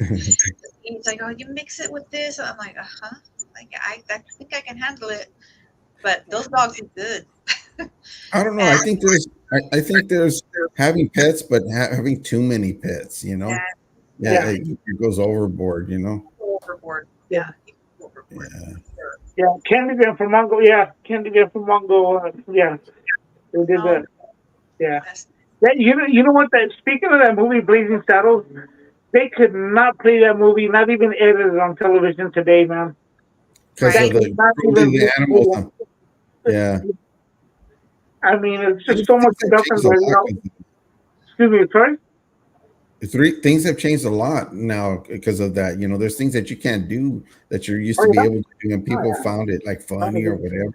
Speaker 1: eat. Like, oh, you mix it with this. I'm like, like I think I can handle it. But those dogs are good.
Speaker 2: I don't know. I think there's having pets, but having too many pets, you know. Yeah, it goes overboard, you know.
Speaker 1: Overboard.
Speaker 3: Yeah.
Speaker 1: Overboard.
Speaker 3: Yeah, Candyman from Mongo. Yeah, Candyman from Mongo. Yeah, they did that. Yeah. Yeah, you know what? That speaking of that movie, Blazing Saddles, they could not play that movie, not even edit it on television today, man.
Speaker 2: Because of the animals. Yeah.
Speaker 3: I mean, it's just so much stuff in there, you know. Excuse me, sorry?
Speaker 2: Things have changed a lot now because of that. You know, there's things that you can't do that you're used to be able to do, and people found it like funny or whatever.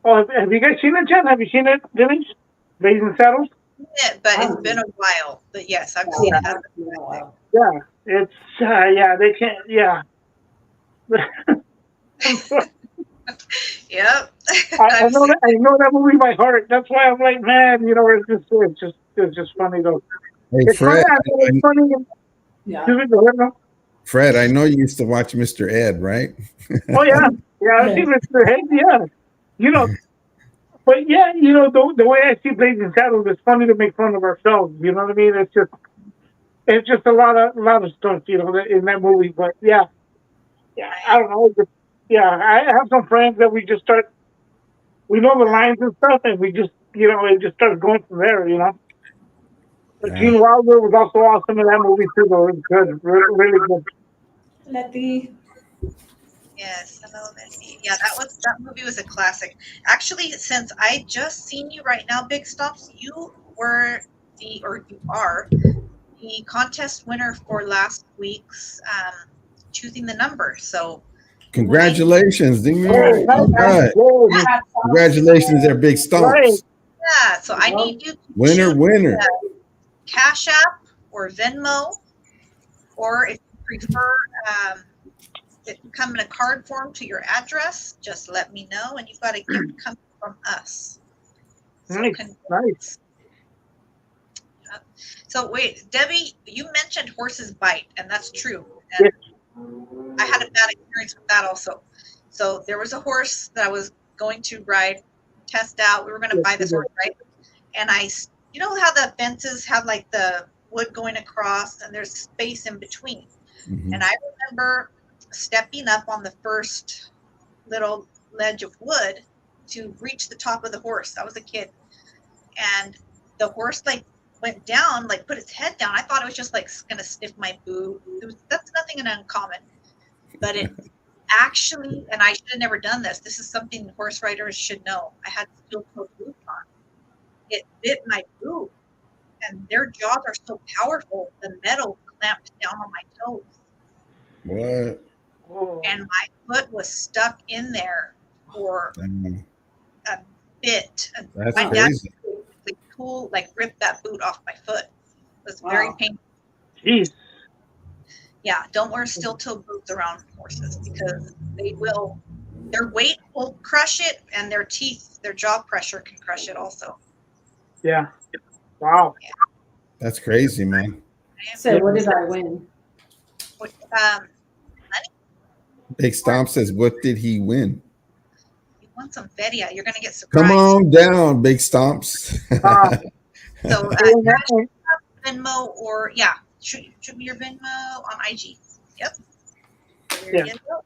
Speaker 3: Oh, have you guys seen it, Jen? Have you seen it, Denise? Blazing Saddles?
Speaker 1: Yeah, but it's been a while. But yes, I've seen it.
Speaker 3: Yeah, it's they can't. Yeah.
Speaker 1: Yep.
Speaker 3: I know that. I know that movie by heart. That's why I'm like, man, you know, it's just funny though.
Speaker 2: Hey,
Speaker 3: It's
Speaker 2: Fred.
Speaker 3: funny.
Speaker 4: Yeah.
Speaker 2: Fred, I know you used to watch Mr. Ed, right?
Speaker 3: Oh yeah, I see Mr. Head. Yeah, you know, but yeah, you know, the way I see Blazing Saddles, it's funny to make fun of ourselves. You know what I mean? It's just a lot of stuff, you know, in that movie. But yeah, I don't know. I have some friends that we know the lines and stuff, and we just, you know, it just starts going from there, you know. But Gene Wilder was also awesome in that movie too, though. It was good, really good.
Speaker 4: Letty.
Speaker 1: Yes, hello, Letty. Yeah, that movie was a classic. Actually, since I just seen you right now, Big Stops, you are the contest winner for last week's choosing the number. So
Speaker 2: congratulations. All right. Congratulations there, Big Stomps.
Speaker 1: Yeah, so I need you to
Speaker 2: winner.
Speaker 1: Cash App or Venmo, or if you prefer it come in a card form to your address, just let me know, and you've got a gift coming from us. So
Speaker 3: nice.
Speaker 1: So wait, Debbie, you mentioned horses bite, and that's true. And I had a bad experience with that also. So there was a horse that I was going to ride, test out. We were going to buy this horse, right? And you know how the fences have like the wood going across and there's space in between.
Speaker 2: Mm-hmm.
Speaker 1: And I remember stepping up on the first little ledge of wood to reach the top of the horse. I was a kid. And the horse like went down, like put its head down. I thought it was just like going to sniff my boob. That's nothing uncommon. But it actually, and I should have never done this. This is something horse riders should know. I had steel-toe boots on. It bit my boob, and their jaws are so powerful. The metal clamped down on my toes,
Speaker 2: What?
Speaker 3: Oh,
Speaker 1: and my foot was stuck in there for
Speaker 2: Damn,
Speaker 1: a bit. And
Speaker 2: that's
Speaker 1: my dad
Speaker 2: crazy.
Speaker 1: ripped that boot off my foot. It was very
Speaker 4: Wow.
Speaker 1: painful.
Speaker 3: jeez.
Speaker 1: Yeah, don't wear steel-toe boots around horses because their weight will crush it, and their teeth, their jaw pressure can crush it also.
Speaker 3: Yeah. Wow.
Speaker 2: That's crazy, man.
Speaker 4: So what did I win?
Speaker 1: What,
Speaker 2: Big Stomp says, "What did he win?"
Speaker 1: you want some Veria, you're gonna get
Speaker 2: Come
Speaker 1: surprised.
Speaker 2: on down, Big Stomps.
Speaker 1: So
Speaker 3: And
Speaker 1: Venmo or shoot me your Venmo on IG. Yep. There
Speaker 3: Yeah.
Speaker 1: you go.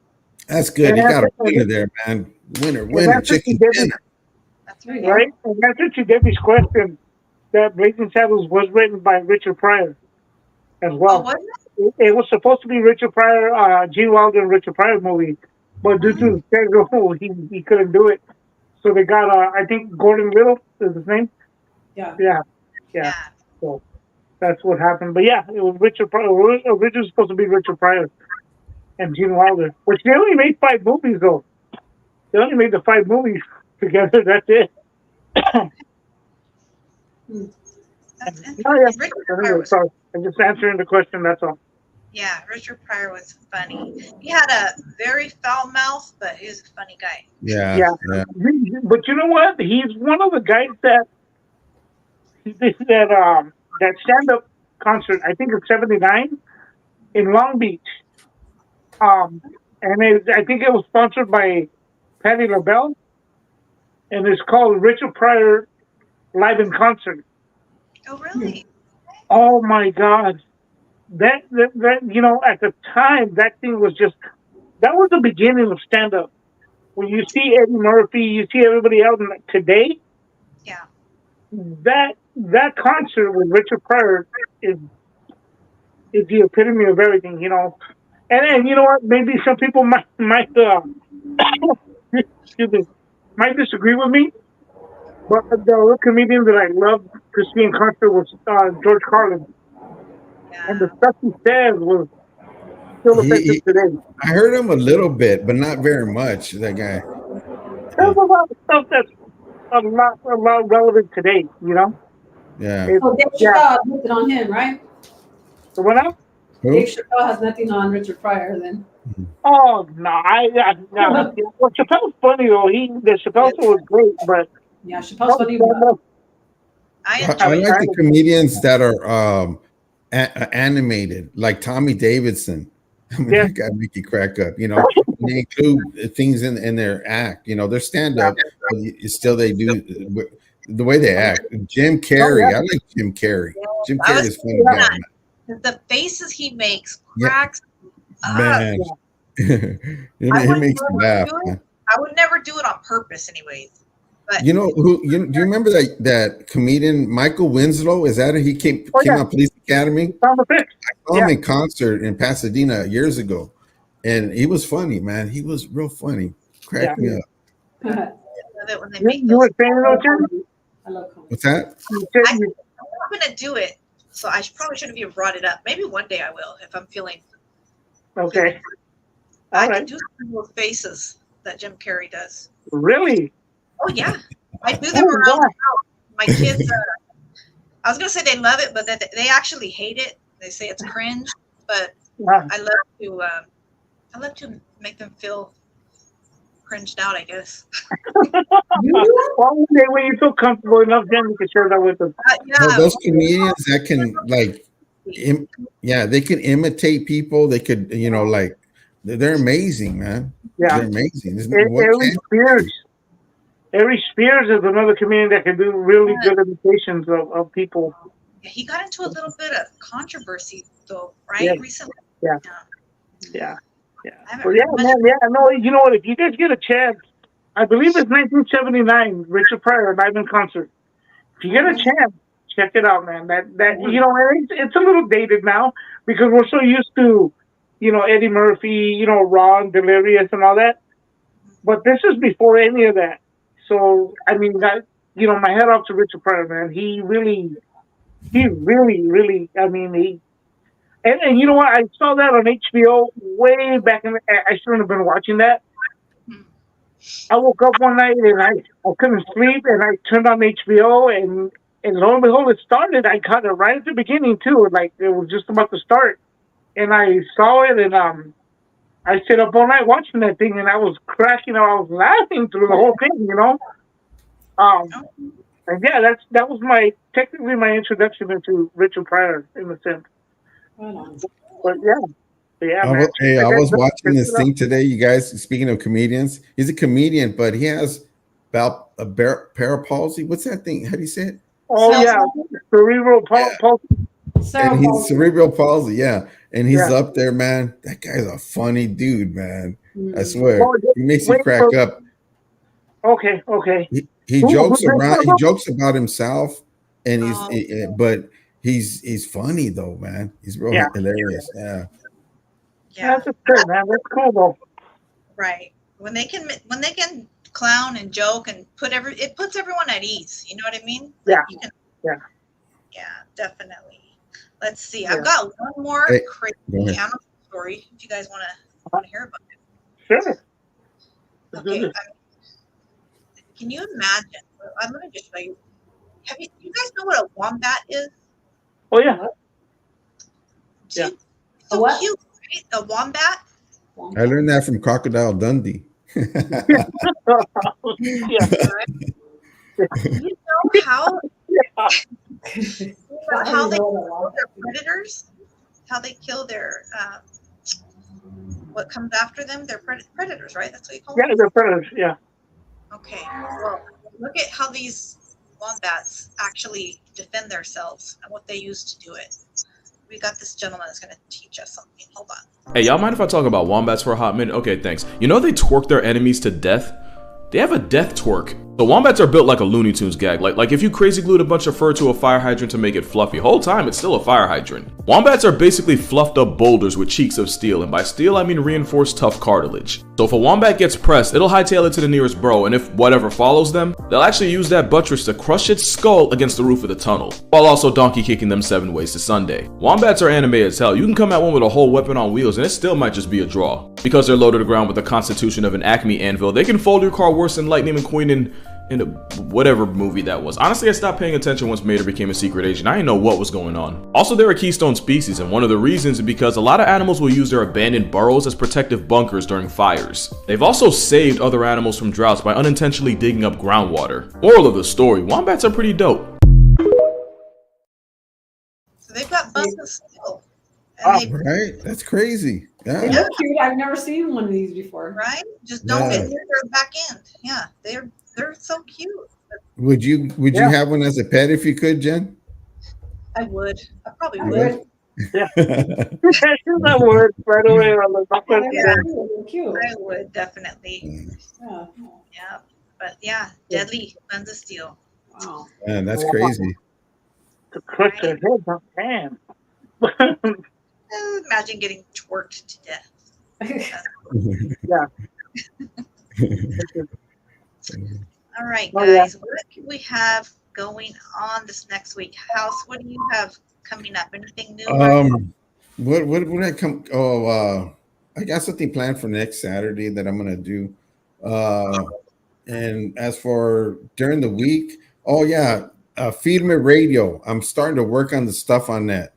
Speaker 2: That's good. You got a
Speaker 3: that's
Speaker 2: winner there, man. Winner,
Speaker 3: and
Speaker 2: winner,
Speaker 3: that's what you
Speaker 2: chicken
Speaker 3: did,
Speaker 2: dinner.
Speaker 1: That's
Speaker 4: There you
Speaker 1: right.
Speaker 3: right? And that's what you Debbie's question. That Blazing Saddles was written by Richard Pryor as
Speaker 1: Oh,
Speaker 3: well.
Speaker 1: wasn't
Speaker 3: It was supposed to be Richard Pryor, Gene Wilder and Richard Pryor movie, but due to the schedule, he couldn't do it. So they got, I think Gordon Little is his name.
Speaker 4: Yeah.
Speaker 3: Yeah, yeah.
Speaker 1: Yeah.
Speaker 3: So that's what happened. But yeah, it was Richard Pryor. Originally supposed to be Richard Pryor and Gene Wilder, which they only made 5 movies though. They only made the 5 movies together. That's it.
Speaker 1: That's
Speaker 3: Oh yeah.
Speaker 1: interesting. Richard Pryor
Speaker 3: Anyway,
Speaker 1: was,
Speaker 3: sorry. I'm just answering the question. That's all.
Speaker 1: Richard Pryor was funny. He had a very foul mouth, but he was a funny guy.
Speaker 2: Yeah,
Speaker 3: Yeah.
Speaker 2: yeah.
Speaker 3: But you know what? He's one of the guys that that stand up concert. I think it's '79 in Long Beach. Um, and I think it was sponsored by Patti LaBelle, and it's called Richard Pryor Live in Concert.
Speaker 1: Oh, really?
Speaker 3: Oh my God! That at the time that thing was just that was the beginning of stand up. When you see Eddie Murphy, you see everybody else today.
Speaker 1: Yeah.
Speaker 3: That concert with Richard Pryor is the epitome of everything, And you know what? Maybe some people might excuse me, might disagree with me, but the other comedian that I loved to see in concert was George Carlin, and the
Speaker 1: Yeah.
Speaker 3: stuff he says was still effective
Speaker 2: He,
Speaker 3: today.
Speaker 2: I heard him a little bit, but not very much. That guy.
Speaker 3: There's a lot of stuff that's a lot relevant today.
Speaker 2: Yeah.
Speaker 3: It's,
Speaker 4: Oh, Dave
Speaker 3: yeah.
Speaker 4: Chappelle has nothing on him, right?
Speaker 3: So what else?
Speaker 4: Dave
Speaker 2: Who?
Speaker 4: Chappelle has nothing on Richard Pryor then.
Speaker 3: Oh no, no. Well, Chappelle's funny though. The Chappelle show was great, but
Speaker 4: Yeah, Chappelle's funny, but
Speaker 1: I
Speaker 2: I
Speaker 1: enjoyed
Speaker 2: like
Speaker 1: it.
Speaker 2: the comedians that are animated, like Tommy Davidson. I mean,
Speaker 3: Yeah.
Speaker 2: that guy make you crack up. They include things in their act. Their stand up, but still they do the way they act. Jim Carrey, I like Jim Carrey. Jim
Speaker 1: I
Speaker 2: Carrey
Speaker 1: was
Speaker 2: is funny guy,
Speaker 1: the faces he makes
Speaker 2: Yeah.
Speaker 1: cracks up.
Speaker 2: man. it
Speaker 1: I would
Speaker 2: makes me
Speaker 1: never
Speaker 2: laugh.
Speaker 1: do
Speaker 2: Man.
Speaker 1: it. I would never do it on purpose, anyways. But
Speaker 2: Do you remember that comedian Michael Winslow? Is that he came
Speaker 3: yeah.
Speaker 2: on Police Academy?
Speaker 3: Found the fix.
Speaker 2: I saw him in concert in Pasadena years ago, and he was funny, man. He was real funny. Cracked me up.
Speaker 1: I love it when they
Speaker 3: You,
Speaker 1: make
Speaker 3: you
Speaker 1: those.
Speaker 3: were saying though, Jim?
Speaker 4: I love comedy.
Speaker 2: What's that?
Speaker 3: You said
Speaker 1: I'm
Speaker 3: you-
Speaker 1: not gonna do it, so I probably shouldn't have even brought it up. Maybe one day I will if I'm feeling.
Speaker 3: Okay.
Speaker 1: I
Speaker 3: All
Speaker 1: can
Speaker 3: right.
Speaker 1: do some of those faces that Jim Carrey does.
Speaker 3: Really?
Speaker 1: Oh yeah, I do them
Speaker 3: Oh,
Speaker 1: around
Speaker 3: wow.
Speaker 1: the house. My kids. I was gonna say they love it, but they actually hate it. They say it's cringe, but
Speaker 3: Yeah.
Speaker 1: I love to make them feel cringed out, I guess.
Speaker 4: You do that?
Speaker 3: Well, one day when you feel comfortable enough, then you can share that with them.
Speaker 2: Well, those comedians that can they can imitate people. They could, they're amazing, man.
Speaker 3: Yeah.
Speaker 2: They're amazing.
Speaker 3: Ari Spears is another comedian that can do really good imitations of people.
Speaker 1: He got into a little bit of controversy, though, right?
Speaker 3: Yeah.
Speaker 1: Recently.
Speaker 3: Yeah.
Speaker 1: I haven't
Speaker 3: Well, yeah,
Speaker 1: heard much
Speaker 3: man. Yeah, no, you know what? If you guys get a chance, I believe it's 1979, Richard Pryor live in concert. If you get a chance, check it out, man. It's a little dated now because we're so used to, Eddie Murphy, Ron, Delirious, and all that. But this is before any of that. So I mean, my head off to Richard Pryor, man. He really. I mean, And you know what? I saw that on HBO way back in. I shouldn't have been watching that. I woke up one night and I couldn't sleep, and I turned on HBO, and lo and behold, it started. I caught it right at the beginning too, like it was just about to start, and I saw it, and I stayed up all night watching that thing, and I was cracking up. I was laughing through the whole thing, you know. And yeah, that was technically my introduction into Richard Pryor in a sense. But yeah, man.
Speaker 2: I was watching this thing today, you guys. Speaking of comedians, he's a comedian, but he has about a parapalsy. What's that thing? How do you say it?
Speaker 3: Oh yeah, cerebral palsy.
Speaker 2: And he's cerebral palsy, yeah. And he's up there, man. That guy's a funny dude, man. I swear, he makes you crack up.
Speaker 3: Okay.
Speaker 2: He jokes around. He jokes about himself, and but he's funny though, man. He's real hilarious. Yeah.
Speaker 3: That's good, man. That's cool though.
Speaker 1: Right. When they can clown and joke and it puts everyone at ease. You know what I mean?
Speaker 3: Yeah.
Speaker 1: Yeah, definitely. Let's see. I've got one more crazy animal story. If you guys want to hear about it.
Speaker 3: Sure.
Speaker 1: Okay. Can you imagine? I'm going to just show you. You guys know what a wombat is?
Speaker 3: Oh yeah.
Speaker 1: So cute, right? A wombat.
Speaker 2: I learned that from Crocodile Dundee.
Speaker 1: You know how they kill their predators? How they kill their what comes after them? They're predators, right? That's what you call them?
Speaker 3: Yeah, they're predators, yeah.
Speaker 1: Okay. Well, look at how these wombats actually defend themselves and what they use to do it. We got this gentleman that's going to teach us something. Hold on.
Speaker 7: Hey, y'all mind if I talk about wombats for a hot minute? Okay, thanks. You know they twerk their enemies to death? They have a death twerk. The wombats are built like a Looney Tunes gag. Like if you crazy glued a bunch of fur to a fire hydrant to make it fluffy, whole time it's still a fire hydrant. Wombats are basically fluffed up boulders with cheeks of steel, and by steel I mean reinforced tough cartilage. So if a wombat gets pressed, it'll hightail it to the nearest burrow, and if whatever follows them, they'll actually use that buttress to crush its skull against the roof of the tunnel, while also donkey kicking them 7 ways to Sunday. Wombats are anime as hell. You can come at one with a whole weapon on wheels and it still might just be a draw. Because they're low to the ground with the constitution of an Acme anvil, they can fold your car worse than Lightning McQueen in a whatever movie that was. Honestly, I stopped paying attention once Mater became a secret agent. I didn't know what was going on. Also, they're a keystone species, and one of the reasons is because a lot of animals will use their abandoned burrows as protective bunkers during fires. They've also saved other animals from droughts by unintentionally digging up groundwater. Moral of the story, wombats are pretty dope.
Speaker 1: So they've got buns of steel.
Speaker 2: Right? That's crazy. Yeah.
Speaker 4: They're cute. I've never seen one of these before.
Speaker 1: Right? Just don't get near their back end. Yeah, they're so cute.
Speaker 2: Would you have one as a pet if you could, Jen?
Speaker 1: I would. I probably would.
Speaker 3: Yeah. I would right away.
Speaker 1: Cute. I would definitely. Yeah. But deadly buns of steel.
Speaker 4: Wow.
Speaker 2: Man, that's crazy.
Speaker 3: To crush their heads on damn.
Speaker 1: Imagine getting twerked to death.
Speaker 3: Yeah.
Speaker 1: All right, guys. What do we have going on this next week? House, what do you have coming up? Anything new?
Speaker 2: What would I come? I got something planned for next Saturday that I'm gonna do. And as for during the week, Feed Me Radio. I'm starting to work on the stuff on that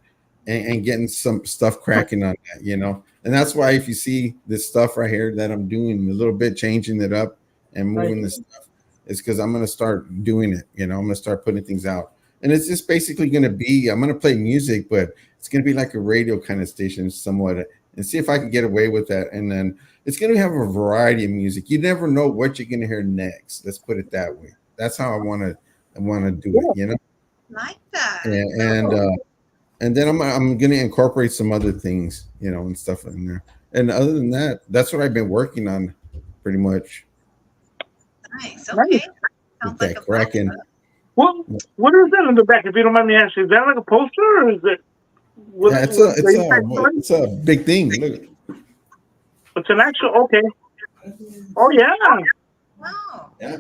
Speaker 2: and getting some stuff cracking on that, you know. And that's why if you see this stuff right here that I'm doing, a little bit changing it up and moving this stuff, it's because I'm going to start doing it, you know. I'm going to start putting things out. And it's just basically going to be, I'm going to play music, but it's going to be like a radio kind of station somewhat, and see if I can get away with that. And then it's going to have a variety of music. You never know what you're going to hear next. Let's put it that way. That's how I want to do it, you know.
Speaker 1: Like that.
Speaker 2: And then I'm going to incorporate some other things, you know, and stuff in there. And other than that, that's what I've been working on pretty much.
Speaker 1: Nice. Okay. Sounds like a
Speaker 2: cracking.
Speaker 3: What is that in the back, if you don't mind me asking? Is that like a poster, or is it?
Speaker 2: It's a big thing. Look.
Speaker 3: It's an actual, okay. Oh, yeah.
Speaker 1: Wow.
Speaker 2: Yeah.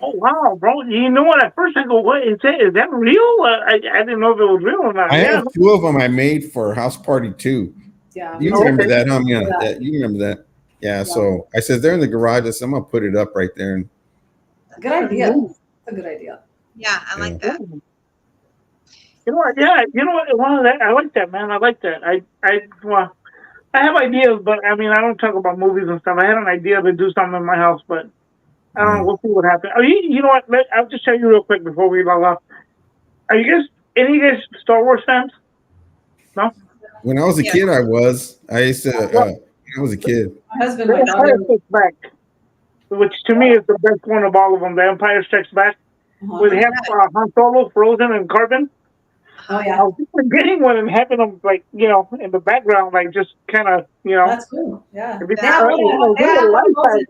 Speaker 3: Oh wow, bro! You know what? At first I go, "What is that? Is that real?" I didn't know if it was real or not.
Speaker 2: I
Speaker 3: Yeah.
Speaker 2: have two of them I made for House Party 2.
Speaker 4: Yeah.
Speaker 2: You
Speaker 3: Oh,
Speaker 2: remember
Speaker 3: okay.
Speaker 2: that, huh? Yeah,
Speaker 4: Yeah.
Speaker 2: you remember that. Yeah,
Speaker 4: Yeah.
Speaker 2: so I said they're in the garage. I said, I'm gonna put it up right there. And
Speaker 4: Good idea. That's a good idea.
Speaker 1: Yeah, I like that.
Speaker 3: You know what? Yeah, you know what? One of that, I like that, man. I like that. Well, I have ideas, but I mean, I don't talk about movies and stuff. I had an idea to do something in my house, but I don't know. We'll see what happens. You know what? I'll just tell you real quick before we log off. Are you guys, any of you guys Star Wars fans? No?
Speaker 2: when I was a
Speaker 1: Yeah.
Speaker 2: kid, I was. I used to. When I was a kid.
Speaker 4: My husband,
Speaker 3: The
Speaker 4: my daughter.
Speaker 3: Empire Strikes Back, which to me is the best one of all of them. The Empire Strikes Back. With him, Han Solo, Frozen, and Carbon.
Speaker 4: Oh
Speaker 3: I
Speaker 4: yeah,
Speaker 3: was getting one and having them like in the background, like just kind of
Speaker 4: that's cool. Yeah,
Speaker 3: every
Speaker 4: they
Speaker 3: time
Speaker 4: have
Speaker 3: I
Speaker 4: one. They have one of those.
Speaker 3: like,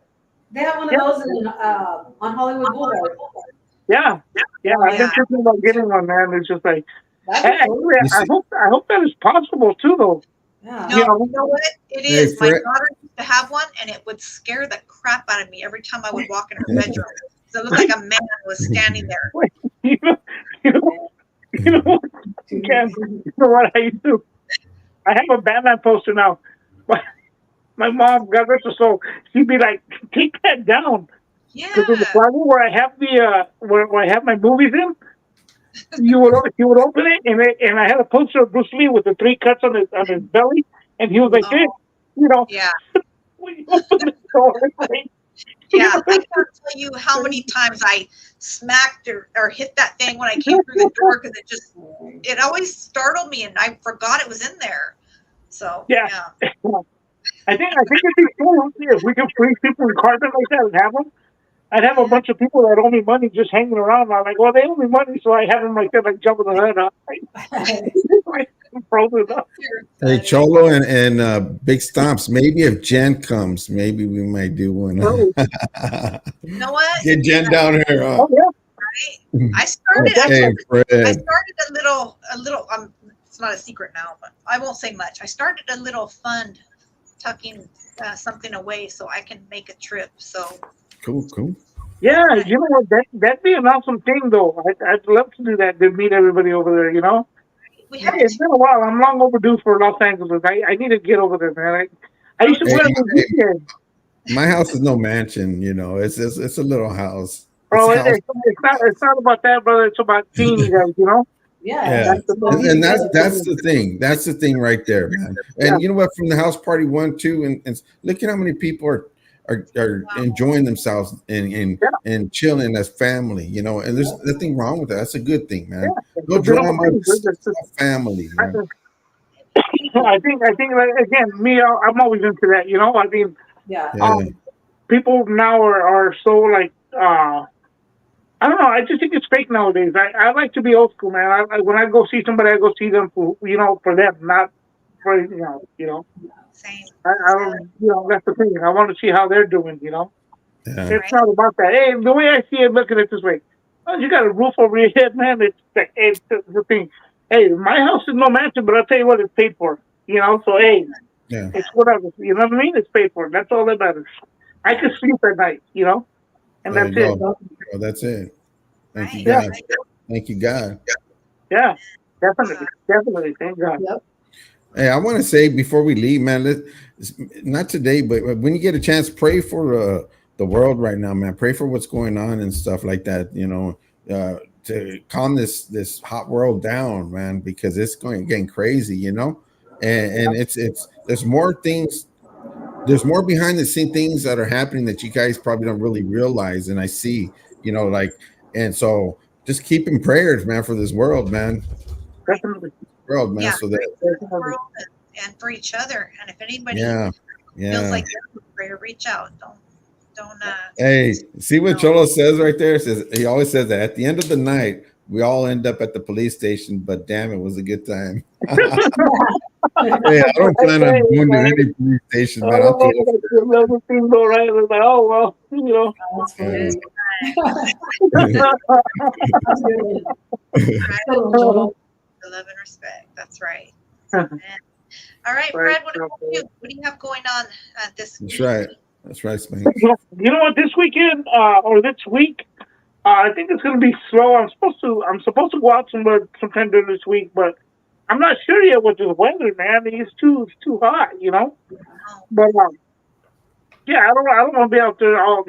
Speaker 4: They have one of
Speaker 3: Yeah.
Speaker 4: those in on Hollywood Boulevard.
Speaker 3: yeah, I've been thinking about getting one, man. It's just like,
Speaker 4: That'd be cool.
Speaker 3: actually, I hope that is possible too, though.
Speaker 4: Yeah.
Speaker 1: No,
Speaker 3: You know,
Speaker 1: you know what? It
Speaker 2: Hey,
Speaker 1: is. My
Speaker 2: Fred.
Speaker 1: daughter used to have one, and it would scare the crap out of me every time I would walk in her bedroom. So it looked like a man was standing there.
Speaker 3: you know, you know, you know, what, Ken, you know what I used to? I have a Batman poster now. My mom, God rest her soul, she'd be like, "Take that down."
Speaker 1: Yeah.
Speaker 3: Because in the closet where I have where I have my movies in, you would open it and I had a poster of Bruce Lee with the 3 cuts on his belly, and he was like, "Hey,
Speaker 1: Yeah.
Speaker 3: when you open the door, it's like,
Speaker 1: Yeah. I can't tell you how many times I smacked or hit that thing when I came through the door because it always startled me and I forgot it was in there. So,
Speaker 3: Yeah.
Speaker 1: yeah.
Speaker 3: I think it'd be cool if we could freeze people in carbon like that and have them. I'd have a bunch of people that owe me money just hanging around. I'm like, well, they owe me money, so I have them like that, like jumping the head up. Frozen up.
Speaker 2: Hey, Cholo and Big Stomps. Maybe if Jen comes, maybe we might do one.
Speaker 1: You know what?
Speaker 2: Get Jen down here.
Speaker 3: Oh, yeah.
Speaker 1: I started.
Speaker 2: Hey, Fred.
Speaker 1: I started a little. It's not a secret now, but I won't say much. I started a little fund, tucking something away so I can make a trip. So
Speaker 2: Cool.
Speaker 3: Yeah, you know what? That'd be an awesome thing, though. I'd love to do that, to meet everybody over there, you know?
Speaker 1: we have
Speaker 3: It's been a while. I'm long overdue for Los Angeles. I need to get over there, man. I used to
Speaker 2: Hey,
Speaker 3: go to the weekend.
Speaker 2: My house is no mansion, it's a little house.
Speaker 3: Bro,
Speaker 2: It's a house.
Speaker 3: it's not about that, brother. It's about seeing you guys, you know?
Speaker 2: Yeah. And that's the thing. That's the thing right there, man. And you know what? From the house party 1, 2, and look at how many people are enjoying themselves and chilling as family, and there's nothing wrong with that. That's a good thing, man. No drama, family.
Speaker 3: I think like, again, me, I'm always into that, you know? I mean, people now are so like, I don't know. I just think it's fake nowadays. I like to be old school, man. When I go see somebody, I go see them for them, not for
Speaker 1: Same.
Speaker 3: I don't, that's the thing. I want to see how they're doing,
Speaker 2: Yeah.
Speaker 3: It's not about that. Hey, the way I see it, look at it this way. Oh, you got a roof over your head, man. It's the thing. Hey, my house is no mansion, but I'll tell you what, it's paid for. So hey, it's whatever. You know what I mean? It's paid for. That's all that matters. I can sleep at night, and
Speaker 2: There
Speaker 3: that's
Speaker 2: you
Speaker 3: it.
Speaker 2: go. Well, that's it. Thank you,
Speaker 3: Yeah.
Speaker 2: God. Thank you, God.
Speaker 3: Yeah, definitely. Thank God.
Speaker 4: Yep.
Speaker 2: Hey, I want to say before we leave, man, not today, but when you get a chance, pray for the world right now, man. Pray for what's going on and stuff like that, to calm this hot world down, man, because it's getting crazy, and it's there's more things. There's more behind the scene things that are happening that you guys probably don't really realize. And I see, and so just keep in prayers, man, for this world, man.
Speaker 3: Definitely.
Speaker 2: World, man.
Speaker 1: Yeah.
Speaker 2: So that
Speaker 1: World and for each other. And if anybody
Speaker 2: yeah.
Speaker 1: feels like they're prayer, reach out. Don't
Speaker 2: Hey, see what Cholo says right there? He always says that at the end of the night, we all end up at the police station, but damn, it was a good time. Hey, I don't plan on going to any police station, man. I'll
Speaker 3: right? Oh well,
Speaker 1: love and respect. That's right. All right, Fred, what do you have going on this week?
Speaker 2: That's right, Spank.
Speaker 3: You know what? This weekend or this week, I think it's going to be slow. I'm supposed to go out sometime during this week, but I'm not sure yet with the weather, man. It's too hot, But yeah, I don't want to be out there all,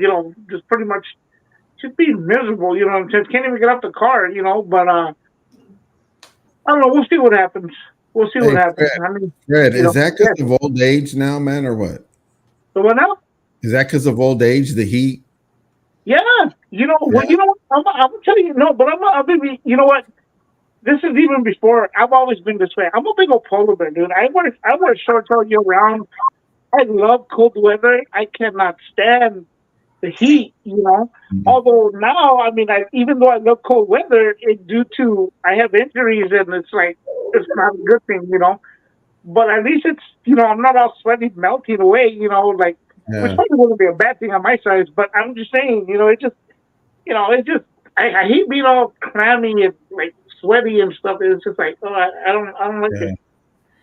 Speaker 3: just pretty much just be miserable, Just can't even get out the car, But I don't know. We'll see what happens. We'll see what
Speaker 2: Hey,
Speaker 3: happens.
Speaker 2: Fred,
Speaker 3: I mean,
Speaker 2: Fred, is that because
Speaker 3: yeah.
Speaker 2: of old age now, man, or what?
Speaker 3: So what now?
Speaker 2: Is that because of old age, the heat?
Speaker 3: Yeah, well, what? I'm gonna tell you, no, but I'm be, you know what? This is even before. I've always been this way. I'm a big old polar bear, dude. I wear shorts all year round. I love cold weather. I cannot stand the heat,
Speaker 2: Mhm.
Speaker 3: Although now, I mean, even though I love cold weather, due to I have injuries and it's not a good thing, But at least it's, I'm not all sweaty, melting away, which
Speaker 2: Yeah.
Speaker 3: probably wouldn't be a bad thing on my size. But I'm just saying, it just, I hate being all clammy and like sweaty and stuff. It's just like, oh, I don't like
Speaker 2: Yeah.
Speaker 3: it.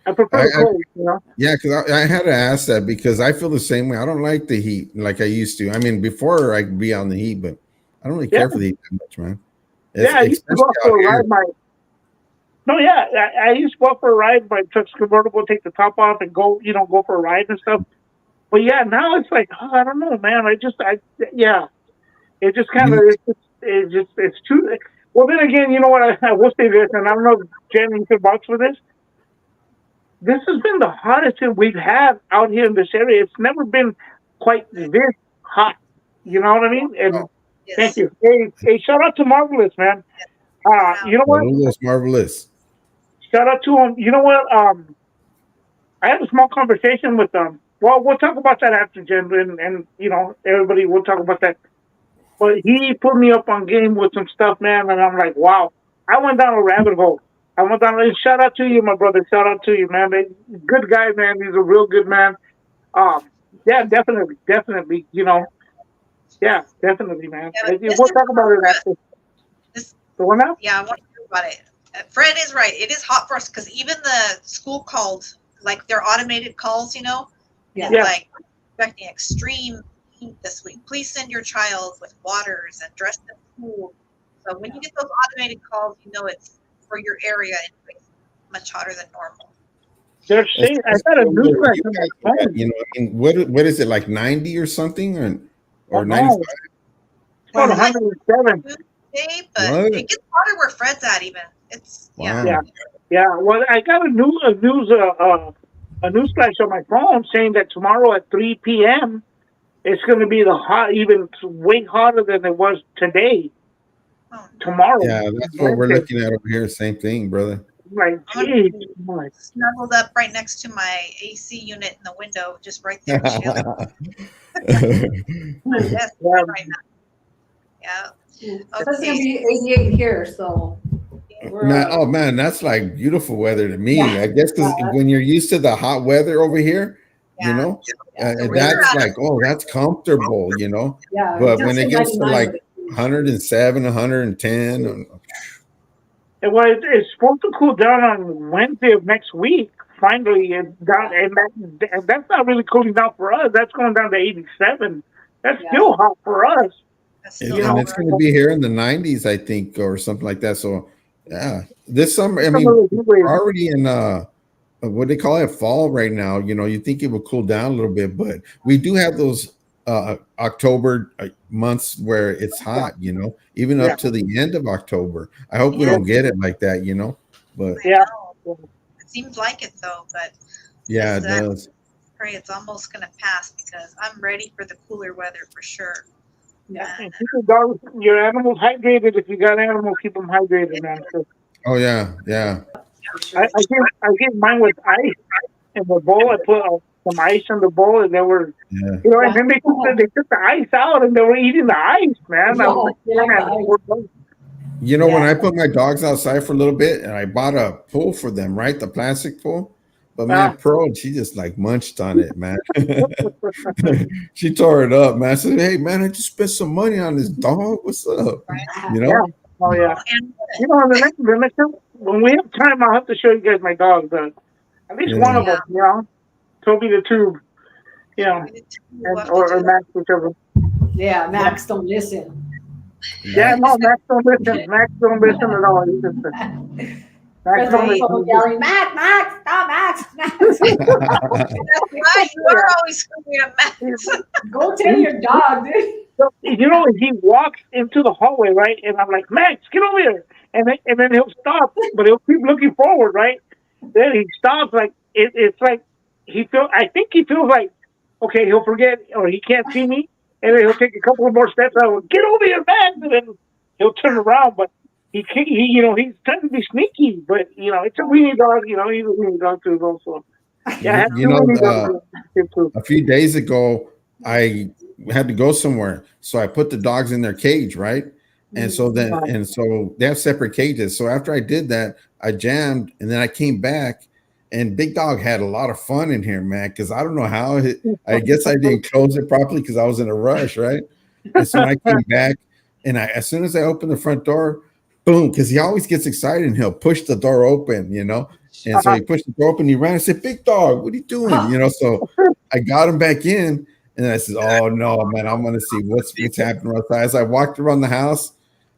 Speaker 3: I prefer the cold.
Speaker 2: Yeah, because I had to ask that because I feel the same way. I don't like the heat like I used to. I mean, before I could be on the heat, but I don't really
Speaker 3: Yeah,
Speaker 2: care for the heat that much, man.
Speaker 3: yeah. I used to go
Speaker 2: Especially
Speaker 3: out
Speaker 2: out
Speaker 3: for a
Speaker 2: here.
Speaker 3: ride. No, yeah, I used to go out for a ride. My truck's convertible, take the top off and go for a ride and stuff. But yeah, now it's like, oh, I don't know, man. Yeah, it just kind
Speaker 2: You
Speaker 3: of,
Speaker 2: know,
Speaker 3: it's too. Well, then again, you know what? I will say this, and I don't know if Jen, you can vouch for this. This has been the hottest that we've had out here in this area. It's never been quite this hot. You know what I mean? And thank
Speaker 1: Yes.
Speaker 3: you. Hey, shout out to Marvelous, man.
Speaker 1: Shout out.
Speaker 3: You know what?
Speaker 2: Marvelous, marvelous.
Speaker 3: Shout out to him. You know what? I had a small conversation with them. Well, we'll talk about that after, Jen, and everybody. We'll talk about that. But he put me up on game with some stuff, man, and I'm like, wow. I went down a rabbit hole. I went down. Shout out to you, my brother. Shout out to you, man. Good guy, man. He's a real good man. Yeah, definitely. Yeah, definitely, man.
Speaker 1: Yeah, but this
Speaker 3: We'll
Speaker 1: is
Speaker 3: talk about it after.
Speaker 1: this.
Speaker 3: The one now?
Speaker 1: Yeah, I want to hear about it. Fred is right. It is hot for us because even the school called, like their automated calls, is
Speaker 3: Yeah.
Speaker 1: like expecting extreme heat this week. Please send your child with waters and dress them cool. So when you get those automated calls, it's for your area and it's much hotter than normal.
Speaker 3: They're saying I got a
Speaker 2: Where
Speaker 3: newsflash
Speaker 2: you
Speaker 3: on my
Speaker 2: guys at?
Speaker 3: phone.
Speaker 2: I mean, what is it like 90 or something or
Speaker 3: Oh
Speaker 2: 95?
Speaker 3: no, it's about
Speaker 1: It's like
Speaker 3: 107.
Speaker 1: Tuesday, but
Speaker 2: What?
Speaker 1: it gets hotter where Fred's at even. It's
Speaker 2: Wow.
Speaker 3: Yeah, yeah. Well, I got a news flash on my phone saying that tomorrow at 3 p.m. it's going to be even way hotter than it was today.
Speaker 1: Oh,
Speaker 3: Tomorrow,
Speaker 2: Yeah, that's what we're
Speaker 3: Wednesday.
Speaker 2: looking at over here. Same thing, brother.
Speaker 3: Like,
Speaker 1: I'm
Speaker 3: geez,
Speaker 1: gonna be snuggled up right next to my AC unit in the window, just right there chilling. Yes,
Speaker 3: yeah.
Speaker 1: right now. Yeah.
Speaker 4: It's supposed to
Speaker 1: Okay.
Speaker 4: be 88 here, so we're,
Speaker 2: Oh man, that's like beautiful weather to me.
Speaker 4: Yeah.
Speaker 2: I guess because when you're used to the hot weather over here,
Speaker 1: Yeah. So we're
Speaker 2: that's
Speaker 1: at
Speaker 2: like, oh, that's comfortable,
Speaker 4: yeah.
Speaker 2: But
Speaker 4: just
Speaker 2: when it
Speaker 4: hit
Speaker 2: gets to
Speaker 4: 99
Speaker 2: like
Speaker 4: with it.
Speaker 2: 107, 110,
Speaker 3: And well, it's supposed to cool down on Wednesday of next week. Finally, and that's not really cooling down for us. That's going down to 87. That's
Speaker 4: Yeah.
Speaker 3: still hot for us.
Speaker 1: That's
Speaker 2: and
Speaker 1: still
Speaker 2: it's going to be here in the 90s, I think, or something like that. So yeah, this summer, I
Speaker 3: Some
Speaker 2: mean,
Speaker 3: of the heat waves.
Speaker 2: we're already in what they call it, fall right now. You think it will cool down a little bit, but we do have those October months where it's hot, even
Speaker 3: Yeah.
Speaker 2: up to the end of October. I hope we
Speaker 1: Yeah.
Speaker 2: don't get it like that, but
Speaker 1: I
Speaker 3: Yeah.
Speaker 1: know. It seems like it though, but
Speaker 2: yeah, it
Speaker 1: just,
Speaker 2: does.
Speaker 1: pray it's almost gonna pass because I'm ready for the cooler weather for sure.
Speaker 4: Yeah.
Speaker 3: And keep your animals hydrated. If you got animals, keep them hydrated, man. So
Speaker 2: Oh yeah, yeah.
Speaker 3: I gave mine with ice in the bowl. I put some ice in the bowl, and they were,
Speaker 2: Yeah.
Speaker 3: and then they took the ice out, and they were eating the ice, man. I was like,
Speaker 4: They like
Speaker 3: man,
Speaker 4: the ice.
Speaker 3: we're done.
Speaker 2: When
Speaker 4: Yeah.
Speaker 2: I put my dogs outside for a little bit and I bought a pool for them, right? The plastic pool. But man, Pearl, she just like munched on it, man. She tore it up, man. I said, hey, man, I just spent some money on this dog. What's up?
Speaker 3: Yeah. Oh yeah.
Speaker 1: And
Speaker 3: The next time when we have time, I'll have to show you guys my dogs. At least one of them, Toby the Tube,
Speaker 1: we'll have to
Speaker 3: or
Speaker 1: do
Speaker 3: Max, whichever.
Speaker 4: Yeah, Max, don't listen.
Speaker 3: Yeah, no, Max don't listen. Max don't listen at all. He just, Max don't
Speaker 4: President
Speaker 3: listen.
Speaker 4: yelling, Max, stop, Max.
Speaker 1: That's right. You are always screaming at Max.
Speaker 4: Go tell your dog, dude.
Speaker 3: So, you know, he walks into the hallway, right? And I'm like, Max, get over here. And then he'll stop, but he'll keep looking forward, right? Then he stops, like it's like I think he feels like, okay, he'll forget or he can't see me, and then he'll take a couple of more steps. I will get over here, Max, and then he'll turn around, but he can't. He's trying to be sneaky, but it's a weenie dog. He's a weenie dog too, also. Yeah,
Speaker 2: a few days ago, I had to go somewhere, so I put the dogs in their cage, right? And so they have separate cages. So after I did that, I jammed, and then I came back, and Big Dog had a lot of fun in here, man. Because I don't know how. I guess I didn't close it properly because I was in a rush, right? And so I came back, and as soon as I opened the front door, boom! Because he always gets excited, and he'll push the door open, And so he pushed the door open. He ran and said, "Big Dog, what are you doing?" So I got him back in, and I said, "Oh no, man! I'm gonna see what's happening outside." As I walked around the house,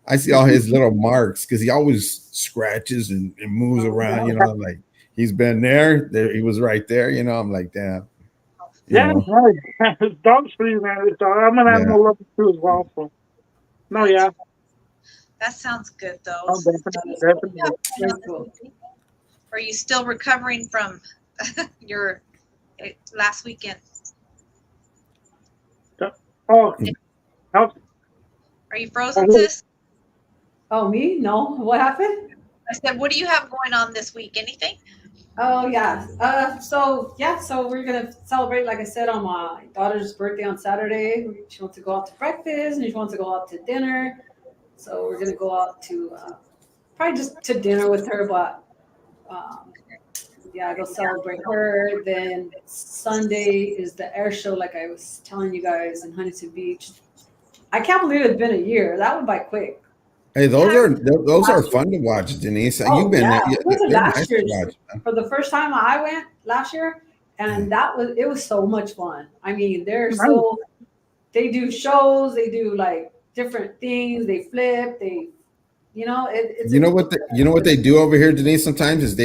Speaker 2: I see all his little marks because he always scratches and moves around. I'm like, he's been there. He was right there. I'm like, damn.
Speaker 3: Yeah, his dog's free, man. I'm an animal lover too as well. So. No, yeah.
Speaker 1: That sounds good, though.
Speaker 3: Oh, definitely.
Speaker 1: Are you still recovering from your last weekend?
Speaker 3: Oh, no.
Speaker 1: Are you frozen, sis?
Speaker 4: Oh, me? No. What happened?
Speaker 1: I said, what do you have going on this week? Anything?
Speaker 4: Oh, yeah. So we're going to celebrate, like I said, on my daughter's birthday on Saturday. She wants to go out to breakfast and she wants to go out to dinner. So we're going to go out to probably just to dinner with her, but go celebrate her. Then Sunday is the air show, like I was telling you guys, in Huntington Beach. I can't believe it's been a year. That went by quick.
Speaker 2: Hey, those are fun to watch, Denise. You've been there.
Speaker 4: Last year for the first time I went last year, and it was so much fun. I mean, they do shows, they do like different things, they flip, it's
Speaker 2: what they do over here, Denise, sometimes is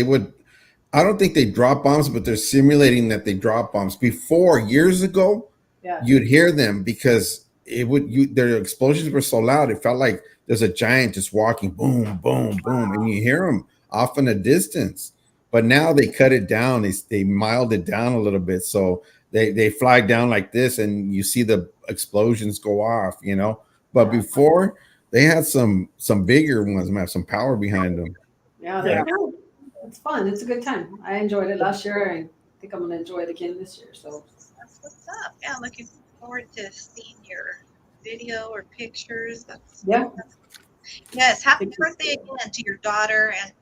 Speaker 2: I don't think they drop bombs, but they're simulating that they drop bombs. Before, years ago, you'd hear them because their explosions were so loud, it felt like there's a giant just walking, boom, boom, boom, and you hear them off in a distance. But now they cut it down. They mild it down a little bit, so they fly down like this, and you see the explosions go off. But before, they had some bigger ones, have some power behind them.
Speaker 4: Yeah. It's fun. It's a good time. I enjoyed it last year, and I think I'm going to enjoy it again this year. So
Speaker 1: that's what's up. Yeah, looking forward to seeing your video or pictures. Yes. Happy birthday again to your daughter and.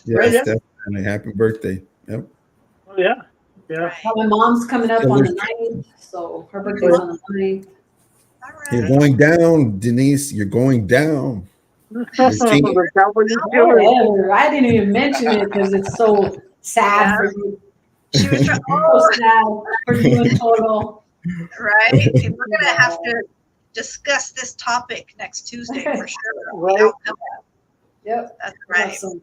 Speaker 2: Yes, definitely. Happy birthday. Yep.
Speaker 3: Oh yeah.
Speaker 4: Right. My mom's coming up on the 9th, so her birthday's on the 9th.
Speaker 1: All right.
Speaker 2: You're going down, Denise. You're going down.
Speaker 4: I didn't even mention it because it's so sad for you.
Speaker 1: She was
Speaker 4: sad for you in total.
Speaker 1: Right? And we're going to have to discuss this topic next Tuesday for sure.
Speaker 3: Right.
Speaker 4: Yep.
Speaker 1: That's right.
Speaker 4: Awesome.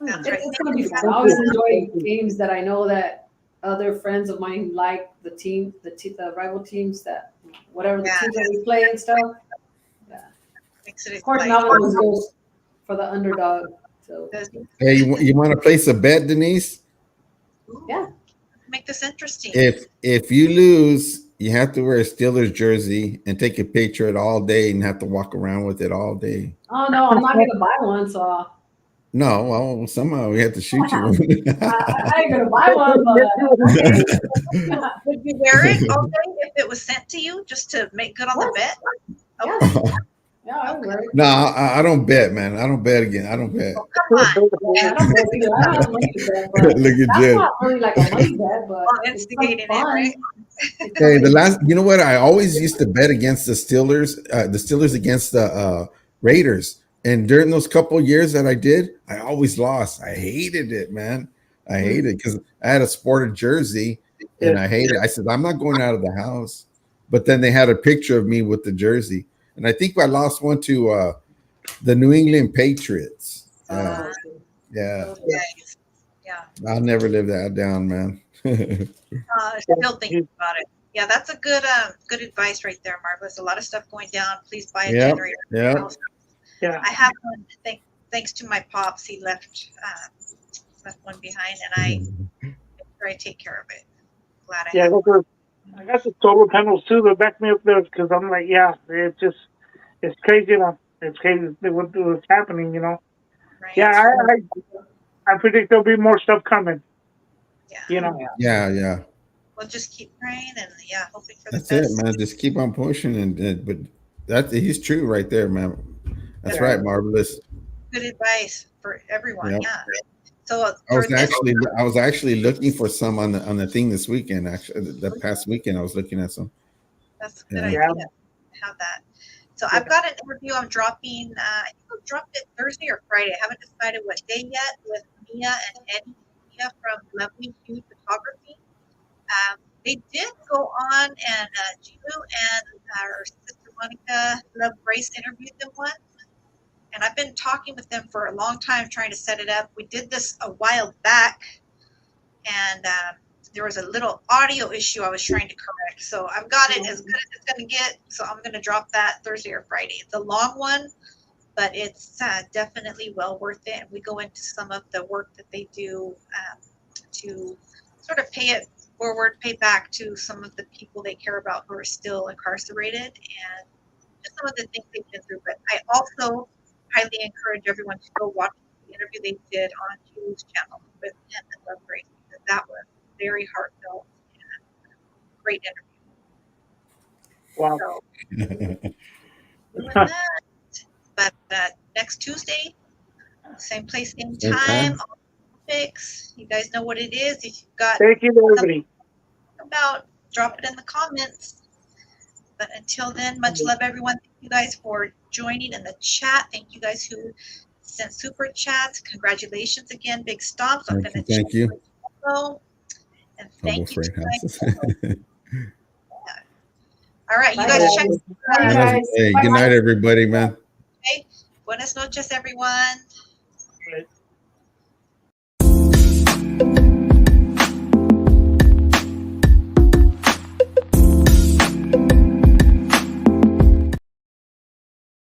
Speaker 1: That's right.
Speaker 4: It's going to be fun. I always enjoy games that I know that other friends of mine like, the rival teams, that whatever the teams that we play and stuff. Of course, not always goes for the underdog. So.
Speaker 2: Hey, you want to place a bet, Denise?
Speaker 4: Yeah.
Speaker 1: Make this interesting.
Speaker 2: If you lose, you have to wear a Steelers jersey and take a picture of it all day and have to walk around with it all day.
Speaker 4: Oh no, I'm not gonna buy one. So.
Speaker 2: No, well, somehow we have to shoot you.
Speaker 4: I ain't gonna buy one, but
Speaker 1: would you wear it all day if it was sent to you just to make good on the bet?
Speaker 4: Okay. Yeah, I would wear it.
Speaker 2: No, I don't bet, man. I don't bet again. I don't bet.
Speaker 1: Oh, come on.
Speaker 4: Yeah, I don't bet either. I don't have money to bet, but
Speaker 2: look at
Speaker 4: that's
Speaker 2: Jen.
Speaker 4: not really like a money bet, but
Speaker 1: instigating it, right?
Speaker 2: Hey, you know what? I always used to bet against the Steelers against the Raiders. And during those couple of years that I did, I always lost. I hated it, man. I hated it because I had a sported jersey and I hated it. I said, I'm not going out of the house. But then they had a picture of me with the jersey. and I think I lost one to the New England Patriots. Yeah, yeah.
Speaker 1: Those guys. Yeah.
Speaker 2: I'll never live that down, man.
Speaker 1: Still thinking about it. Yeah, that's a good advice right there, Marvelous. A lot of stuff going down. Please buy a
Speaker 2: Yep,
Speaker 1: generator.
Speaker 2: yep.
Speaker 3: Yeah.
Speaker 1: I have one. Thanks to my pops, he left one behind, and I make sure I take care of it. Glad I
Speaker 3: Yeah,
Speaker 1: have.
Speaker 3: I got the solar panels too that back me up there because I'm like, yeah, it's crazy, it's crazy what's happening,
Speaker 1: Right.
Speaker 3: Yeah, I predict there'll be more stuff coming.
Speaker 1: Yeah.
Speaker 2: Yeah.
Speaker 1: We'll just keep praying and hoping for
Speaker 2: That's
Speaker 1: the best.
Speaker 2: it, man. Just keep on pushing, but he's true right there, man. That's right, Marvelous.
Speaker 1: Good advice for everyone.
Speaker 2: Yep.
Speaker 1: Yeah. So
Speaker 2: I was actually looking for some on the thing this weekend. Actually, the past weekend I was looking at some.
Speaker 1: That's a good idea. Have that. So I've got an interview I'm dropping. I think I'll drop it Thursday or Friday. I haven't decided what day yet. With Mia and Eddie. Mia from Lovely Hue Photography. They did go on, and Jilu and our sister Monica Love Grace interviewed them once. And I've been talking with them for a long time, trying to set it up. We did this a while back, and there was a little audio issue I was trying to correct. So I've got it as good as it's going to get. So I'm going to drop that Thursday or Friday. It's a long one, but it's definitely well worth it. And we go into some of the work that they do to sort of pay it forward, pay back to some of the people they care about who are still incarcerated, and just some of the things they've been through. But I also highly encourage everyone to go watch the interview they did on Jules' channel with him and Love Grace, because that was very heartfelt and great interview.
Speaker 3: Wow.
Speaker 1: So, doing that. But next Tuesday, same place, same time. Topics. You guys know what it is. If you've got
Speaker 3: thank you, everybody.
Speaker 1: About, drop it in the comments. But until then, much love, everyone. Thank you guys for joining in the chat. Thank you guys who sent super chats. Congratulations again, Big Stomps. I'm going to
Speaker 2: thank you.
Speaker 1: And thank you.
Speaker 2: Houses.
Speaker 1: All right, you guys check.
Speaker 2: Hey, good night, everybody, man.
Speaker 1: Okay. Buenas noches, everyone.
Speaker 3: Right.